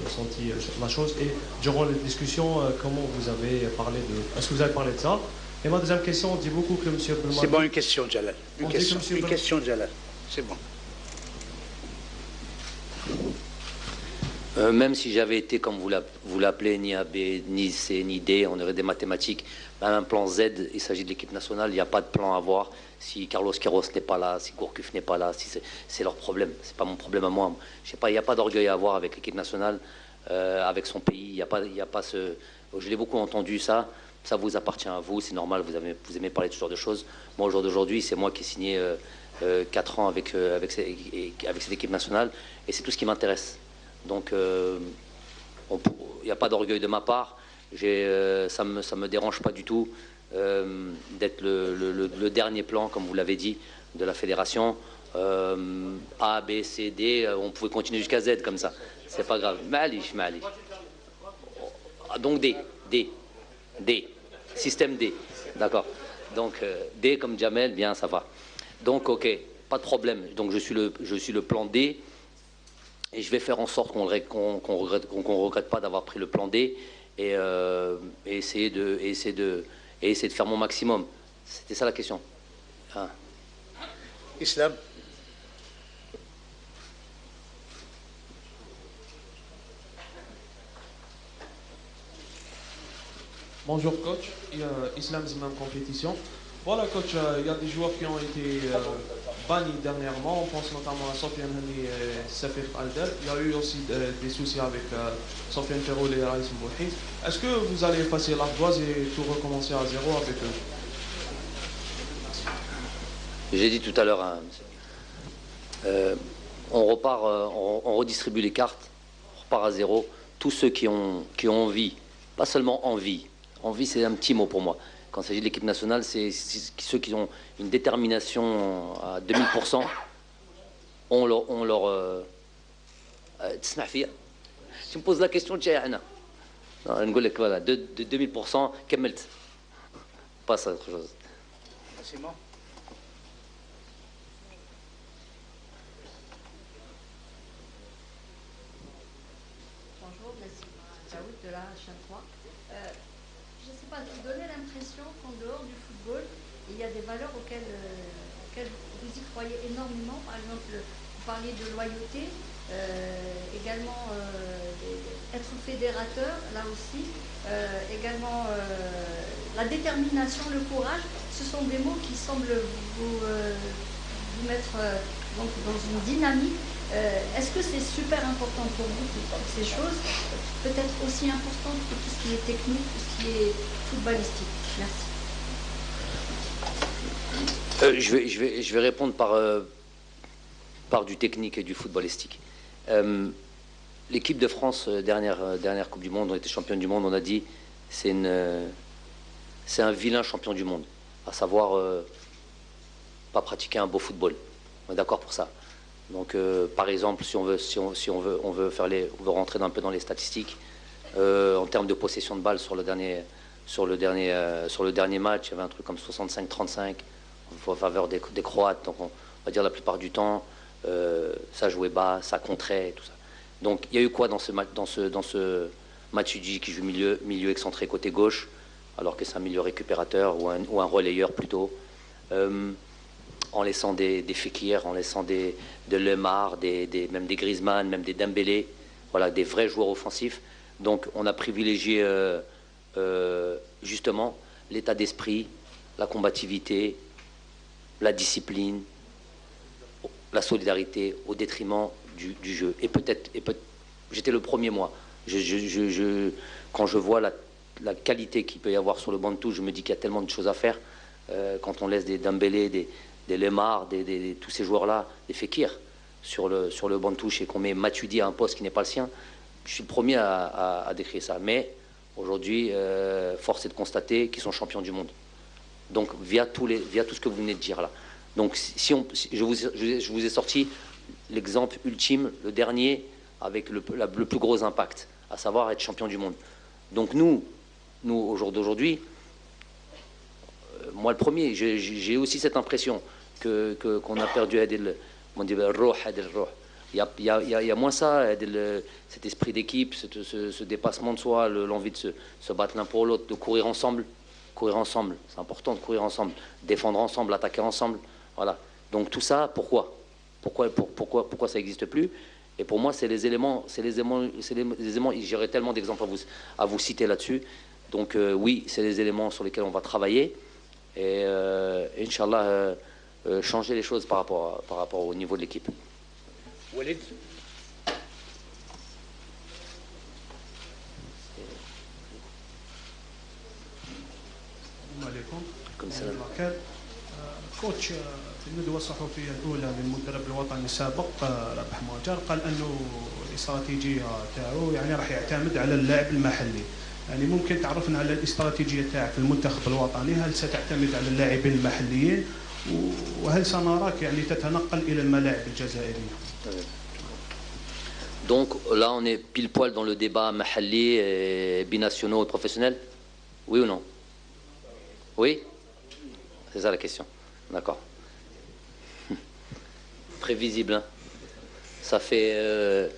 senti la chose? Et durant les discussions, comment vous avez parlé de... Est-ce que vous avez parlé de ça? Et ma deuxième question, on dit beaucoup que M. Belmadi... C'est bon, une question, Jalal. Une question, Jalal. C'est bon. Même si j'avais été, comme vous l'appelez, ni A, B, ni C, ni D, on aurait des mathématiques, même un plan Z, il s'agit de l'équipe nationale, il n'y a pas de plan à avoir. Si Carlos Queiroz n'est pas là, si Gourcuff n'est pas là, si c'est leur problème, c'est pas mon problème à moi. Je sais pas, il n'y a pas d'orgueil à avoir avec l'équipe nationale, avec son pays, il n'y a pas ce... Je l'ai beaucoup entendu ça vous appartient à vous, c'est normal, vous aimez parler de ce genre de choses. Moi, au jour d'aujourd'hui, c'est moi qui ai signé 4 ans avec cette équipe nationale, et c'est tout ce qui m'intéresse. Donc, il n'y a pas d'orgueil de ma part. Ça me dérange pas du tout d'être le dernier plan, comme vous l'avez dit, de la fédération. A, B, C, D, on pouvait continuer jusqu'à Z comme ça. C'est pas grave. Malish. Donc D. Système D. D'accord. Donc D comme Jamel, bien, ça va. Donc, ok, pas de problème. Donc, je suis le plan D. Et je vais faire en sorte qu'on regrette pas d'avoir pris le plan D et essayer de faire mon maximum. C'était ça la question. Hein. Islam. Bonjour coach, Islam Zimam Compétition. Voilà coach, il y a des joueurs qui ont été bannis dernièrement, on pense notamment à Sofiane Hani et Safir Alder. Il y a eu aussi des soucis avec Sofiane Ferroul et Raïs Mbouhi. Est-ce que vous allez effacer l'ardoise et tout recommencer à zéro avec eux? J'ai dit tout à l'heure, on repart, on redistribue les cartes, on repart à zéro. Tous ceux qui ont envie, pas seulement envie c'est un petit mot pour moi. Quand il s'agit de l'équipe nationale, c'est ceux qui ont une détermination à 2000%. On leur tu me poses la question, voilà, de 2000%, Kemmelt. Passe à autre chose. Simon. Bonjour, merci. Jaoud de la chaîne 3. Je ne sais pas, vous donnez l'impression qu'en dehors du football, il y a des valeurs auxquelles vous y croyez énormément. Par exemple, vous parliez de loyauté, également être fédérateur, là aussi, également la détermination, le courage. Ce sont des mots qui semblent vous mettre donc, dans une dynamique. Est-ce que c'est super important pour vous, toutes ces choses, peut-être aussi importantes que tout ce qui est technique, tout ce qui est footballistique? Merci. Je vais répondre par du technique et du footballistique. L'équipe de France, dernière Coupe du Monde, on était championne du monde, on a dit c'est un vilain champion du monde, à savoir pas pratiquer un beau football. On est d'accord pour ça. Donc, par exemple, si on veut rentrer un peu dans les statistiques, en termes de possession de balle sur le dernier match, il y avait un truc comme 65-35 en faveur des Croates. Donc, on va dire la plupart du temps, ça jouait bas, ça contrait, et tout ça. Donc, il y a eu quoi dans ce Matuidi qui joue milieu excentré côté gauche, alors que c'est un milieu récupérateur ou un relayeur plutôt. en laissant des Fekir, en laissant de Lemar, même des Griezmann, même des Dembélé, voilà, des vrais joueurs offensifs. Donc on a privilégié justement l'état d'esprit, la combativité, la discipline, la solidarité au détriment du jeu. Et peut-être, j'étais le premier moi. Quand je vois la qualité qu'il peut y avoir sur le banc de touche, je me dis qu'il y a tellement de choses à faire. Quand on laisse des Dembélé, des Lemar, tous ces joueurs-là, des Fekir sur le banc de touche et qu'on met Matuidi à un poste qui n'est pas le sien, je suis le premier à décrire ça. Mais aujourd'hui, force est de constater qu'ils sont champions du monde. Donc via tout ce que vous venez de dire là. Donc je vous ai sorti l'exemple ultime, le dernier, avec le plus gros impact, à savoir être champion du monde. Donc nous au jour d'aujourd'hui, moi le premier, j'ai aussi cette impression qu'on a perdu il y a moins ça, cet esprit d'équipe, ce dépassement de soi, l'envie de se battre l'un pour l'autre, de courir ensemble. Courir ensemble, c'est important de courir ensemble, défendre ensemble, attaquer ensemble. Voilà. Donc tout ça, pourquoi ça n'existe plus? Et pour moi, c'est les éléments, j'aurais tellement d'exemples à vous citer là-dessus. Donc oui, c'est les éléments sur lesquels on va travailler et Inch'Allah changer les choses par rapport au niveau de l'équipe. Walid. السلام عليكم. كوتش في الندوه الصحفيه الاولى للمدرب الوطني السابق رابح مهاجر قال انه الاستراتيجيه تاعو يعني راح يعتمد على اللاعب المحلي. يعني ممكن تعرفنا على الاستراتيجيه تاعك في المنتخب الوطني، هل ستعتمد على اللاعبين المحليين وهل سنراك يعني تتنقل الى الملاعب الجزائريه؟ Donc là on est pile poil dans le débat mahalli et binationaux et professionnels. Oui ou non? Oui? C'est ça la question. D'accord. Prévisible, hein? Ça fait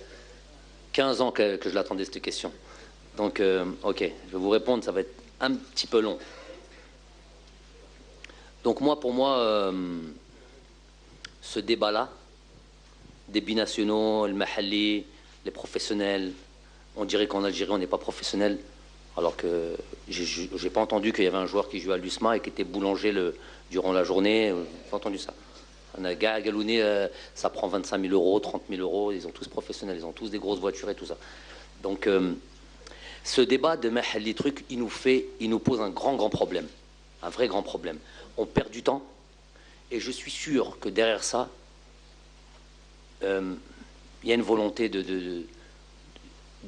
15 ans que je l'attendais cette question. Donc, ok, je vais vous répondre, ça va être un petit peu long. Donc pour moi, ce débat-là, des binationaux, le mahalli, les professionnels, on dirait qu'en Algérie on n'est pas professionnel. Alors que j'ai pas entendu qu'il y avait un joueur qui jouait à l'USMA et qui était boulanger durant la journée. J'ai pas entendu ça. On a gars à Galouné, ça prend 25 000 euros, 30 000 euros. Ils sont tous professionnels, ils ont tous des grosses voitures et tout ça. Donc ce débat de Mahalli truc, il nous pose un grand problème, un vrai grand problème. On perd du temps et je suis sûr que derrière ça, il y a une volonté de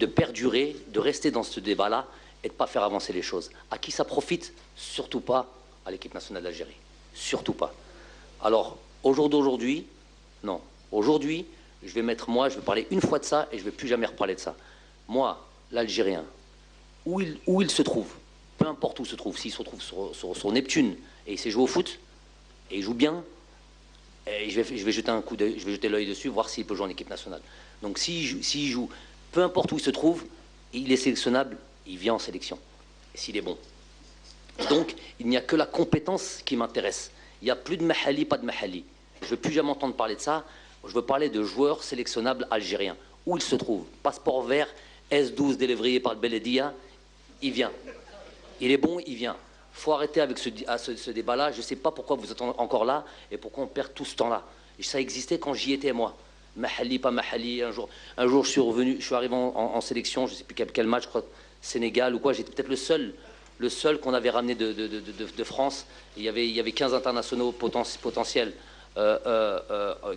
perdurer, de rester dans ce débat-là et de ne pas faire avancer les choses. À qui ça profite? Surtout pas à l'équipe nationale d'Algérie. Surtout pas. Alors, au jour d'aujourd'hui, non. Aujourd'hui, je vais parler une fois de ça et je ne vais plus jamais reparler de ça. Moi, l'Algérien, où il se trouve, peu importe où il se trouve, s'il se retrouve sur Neptune et il sait jouer au foot, et il joue bien, et je vais jeter un coup d'œil, je vais jeter l'œil dessus, voir s'il peut jouer en équipe nationale. Donc s'il joue, peu importe où il se trouve, il est sélectionnable, il vient en sélection, s'il est bon. Donc, il n'y a que la compétence qui m'intéresse. Il n'y a plus de Mahalli, pas de Mahalli. Je ne veux plus jamais entendre parler de ça. Je veux parler de joueurs sélectionnables algériens. Où ils se trouvent? Passeport vert, S12 délivré par le Beledia, il vient. Il est bon, il vient. Il faut arrêter avec ce débat-là. Je ne sais pas pourquoi vous êtes encore là et pourquoi on perd tout ce temps-là. Ça existait quand j'y étais, moi. Mahalli, pas Mahalli. Un jour je suis arrivé en sélection, je ne sais plus quel match, je crois, Sénégal ou quoi. J'étais peut-être le seul qu'on avait ramené de France. Il y avait 15 internationaux potentiels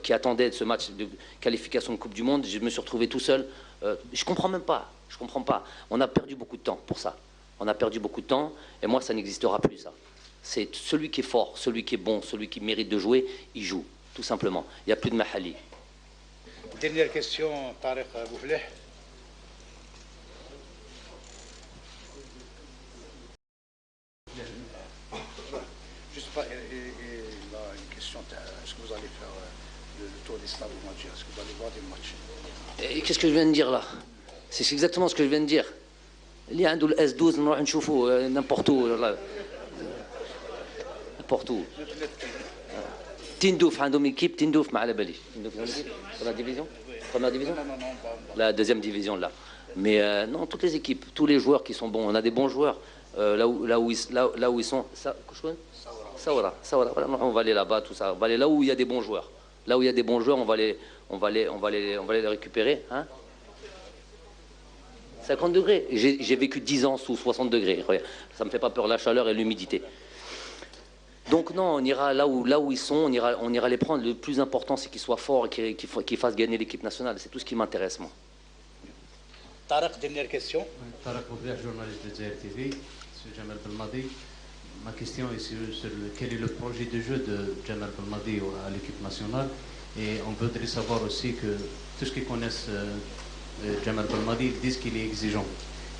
qui attendaient de ce match de qualification de Coupe du Monde. Je me suis retrouvé tout seul. Je comprends même pas. Je comprends pas. On a perdu beaucoup de temps pour ça. On a perdu beaucoup de temps et moi, ça n'existera plus, ça. C'est celui qui est fort, celui qui est bon, celui qui mérite de jouer, il joue, tout simplement. Il n'y a plus de Mahalli. Dernière question, Tariq Boufleh. Je sais pas, il a une question. Est-ce que vous allez faire le tour des stades au match? Est-ce que vous allez voir des matchs? Et qu'est-ce que je viens de dire là? C'est exactement ce que je viens de dire. Il y a un S12, n'importe où. N'importe où. Tindouf, عندهم équipe Tindouf, ما على باليش. Sur la division, première division. La deuxième division là. Mais non, toutes les équipes, tous les joueurs qui sont bons, on a des bons joueurs. Là où ils sont, Saoura, on va aller là-bas, tout ça. On va aller là où il y a des bons joueurs. Là où il y a des bons joueurs, on va les récupérer. Hein, 50 degrés. J'ai vécu 10 ans sous 60 degrés. Ça me fait pas peur, la chaleur et l'humidité. Donc non, on ira là où ils sont, on ira les prendre. Le plus important, c'est qu'ils soient forts et qu'ils fassent gagner l'équipe nationale. C'est tout ce qui m'intéresse, moi. Tarek, dernière question. Tarek Boubler, journaliste de ZRTV. Monsieur Jamal Belmadi. Ma question est sur quel est le projet de jeu de Jamal Belmadi à l'équipe nationale. Et on voudrait savoir aussi que tous ceux qui connaissent Jamal Belmadi disent qu'il est exigeant.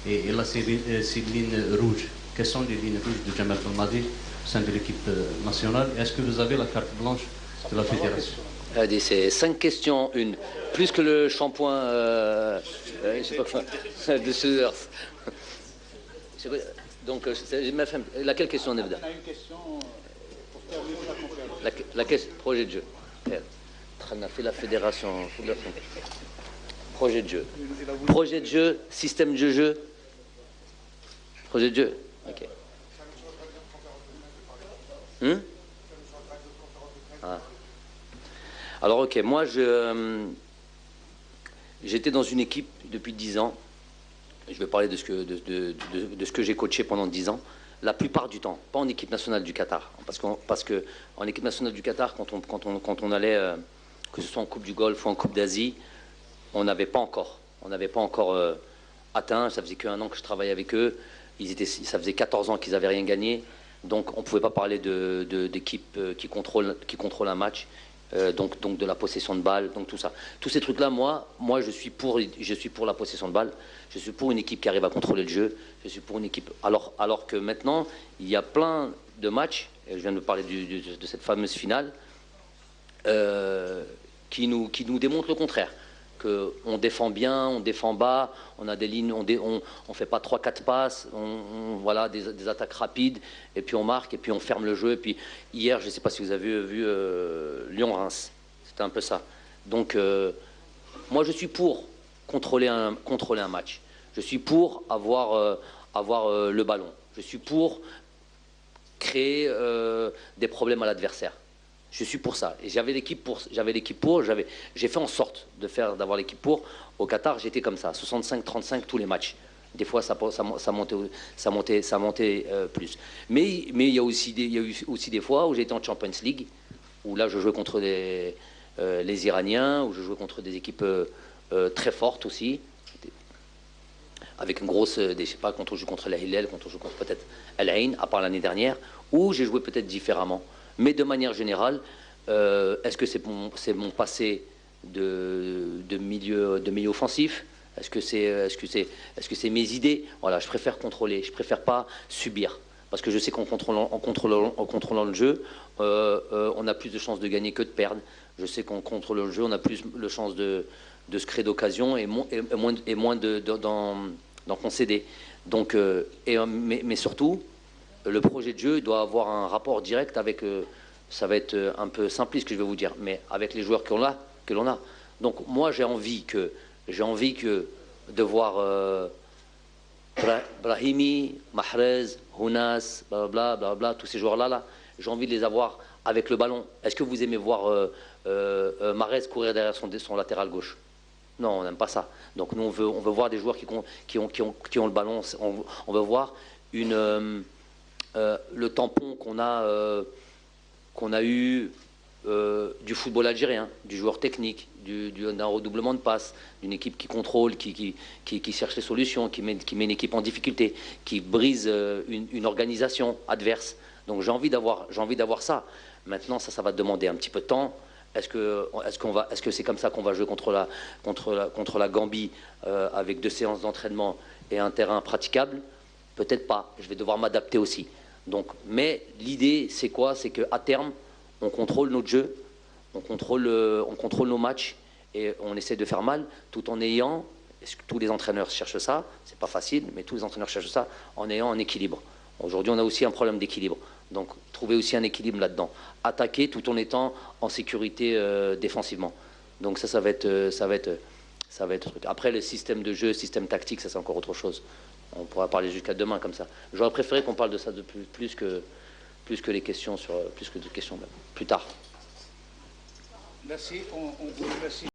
Et là, c'est une ligne rouge. Quelles sont les lignes rouges de Jamal Belmadi au sein de l'équipe nationale? Est-ce que vous avez la carte blanche de la fédération? C'est 5 questions, une. Plus que le shampoing je sais pas quoi, de Scissors. Donc, laquelle question on est? On a une question pour terminer la conférence. La question, projet de jeu. On a fait la fédération. Projet de jeu. Projet de jeu, système de jeu. Projet de jeu. Ok. Alors, ok, moi, j'étais dans une équipe depuis 10 ans. Je vais parler de ce que j'ai coaché pendant 10 ans. La plupart du temps, pas en équipe nationale du Qatar. Parce que en équipe nationale du Qatar, quand on allait, que ce soit en Coupe du Golfe ou en Coupe d'Asie, on n'avait pas encore atteint. Ça faisait qu'un an que je travaillais avec eux. Ça faisait 14 ans qu'ils n'avaient rien gagné. Donc on ne pouvait pas parler d'équipe qui contrôle un match. Donc de la possession de balle, donc tout ça. Tous ces trucs-là, moi je suis pour la possession de balle. Je suis pour une équipe qui arrive à contrôler le jeu. Je suis pour une équipe. Alors que maintenant, il y a plein de matchs, et je viens de parler de cette fameuse finale, qui nous démontrent le contraire. Qu'on défend bien, on défend bas, on a des lignes, on fait pas 3-4 passes, voilà, des attaques rapides, et puis on marque, et puis on ferme le jeu. Et puis hier, je ne sais pas si vous avez vu Lyon-Reims, c'était un peu ça. Donc moi je suis pour contrôler un match. Je suis pour avoir le ballon. Je suis pour créer des problèmes à l'adversaire. Je suis pour ça. Et j'avais l'équipe pour. J'ai fait en sorte d'avoir l'équipe pour. Au Qatar, j'étais comme ça, 65-35 tous les matchs. Des fois, ça montait plus. Mais il y a eu aussi des fois où j'étais en Champions League, où là, je jouais contre les Iraniens, où je jouais contre des équipes très fortes aussi, avec une grosse, je sais pas, quand on joue contre la Hilal, quand on joue contre peut-être Al Ain, à part l'année dernière, où j'ai joué peut-être différemment. Mais de manière générale, est-ce que c'est mon passé de milieu offensif? Est-ce que c'est mes idées? Voilà, je préfère contrôler, je préfère pas subir, parce que je sais qu'en contrôlant le jeu, on a plus de chances de gagner que de perdre. Je sais qu'en contrôlant le jeu, on a plus de chances de se créer d'occasion et moins d'en concéder. Donc, mais surtout, le projet de jeu doit avoir un rapport direct avec, ça va être un peu simpliste ce que je vais vous dire, mais avec les joueurs que l'on a. Donc moi j'ai envie que de voir Brahimi, Mahrez, Hounas, blablabla, tous ces joueurs-là, j'ai envie de les avoir avec le ballon. Est-ce que vous aimez voir Mahrez courir derrière son latéral gauche? Non, on n'aime pas ça. Donc nous on veut voir des joueurs qui ont le ballon. On veut voir le tampon qu'on a eu du football algérien, du joueur technique, d'un redoublement de passes, d'une équipe qui contrôle, qui cherche les solutions, qui met une équipe en difficulté, qui brise une organisation adverse. Donc j'ai envie d'avoir ça. Maintenant, ça va demander un petit peu de temps. Est-ce que c'est comme ça qu'on va jouer contre la Gambie avec 2 séances d'entraînement et un terrain praticable? Peut-être pas. Je vais devoir m'adapter aussi. Donc, mais l'idée, c'est quoi? C'est qu'à terme, on contrôle notre jeu, on contrôle nos matchs et on essaie de faire mal tout en ayant, tous les entraîneurs cherchent ça, c'est pas facile, mais tous les entraîneurs cherchent ça, en ayant un équilibre. Aujourd'hui, on a aussi un problème d'équilibre. Donc, trouver aussi un équilibre là-dedans. Attaquer tout en étant en sécurité défensivement. Donc ça va être truc. Après, le système de jeu, système tactique, ça c'est encore autre chose. On pourra parler jusqu'à demain comme ça. J'aurais préféré qu'on parle de ça de plus que les questions plus tard. Merci, on vous remercie.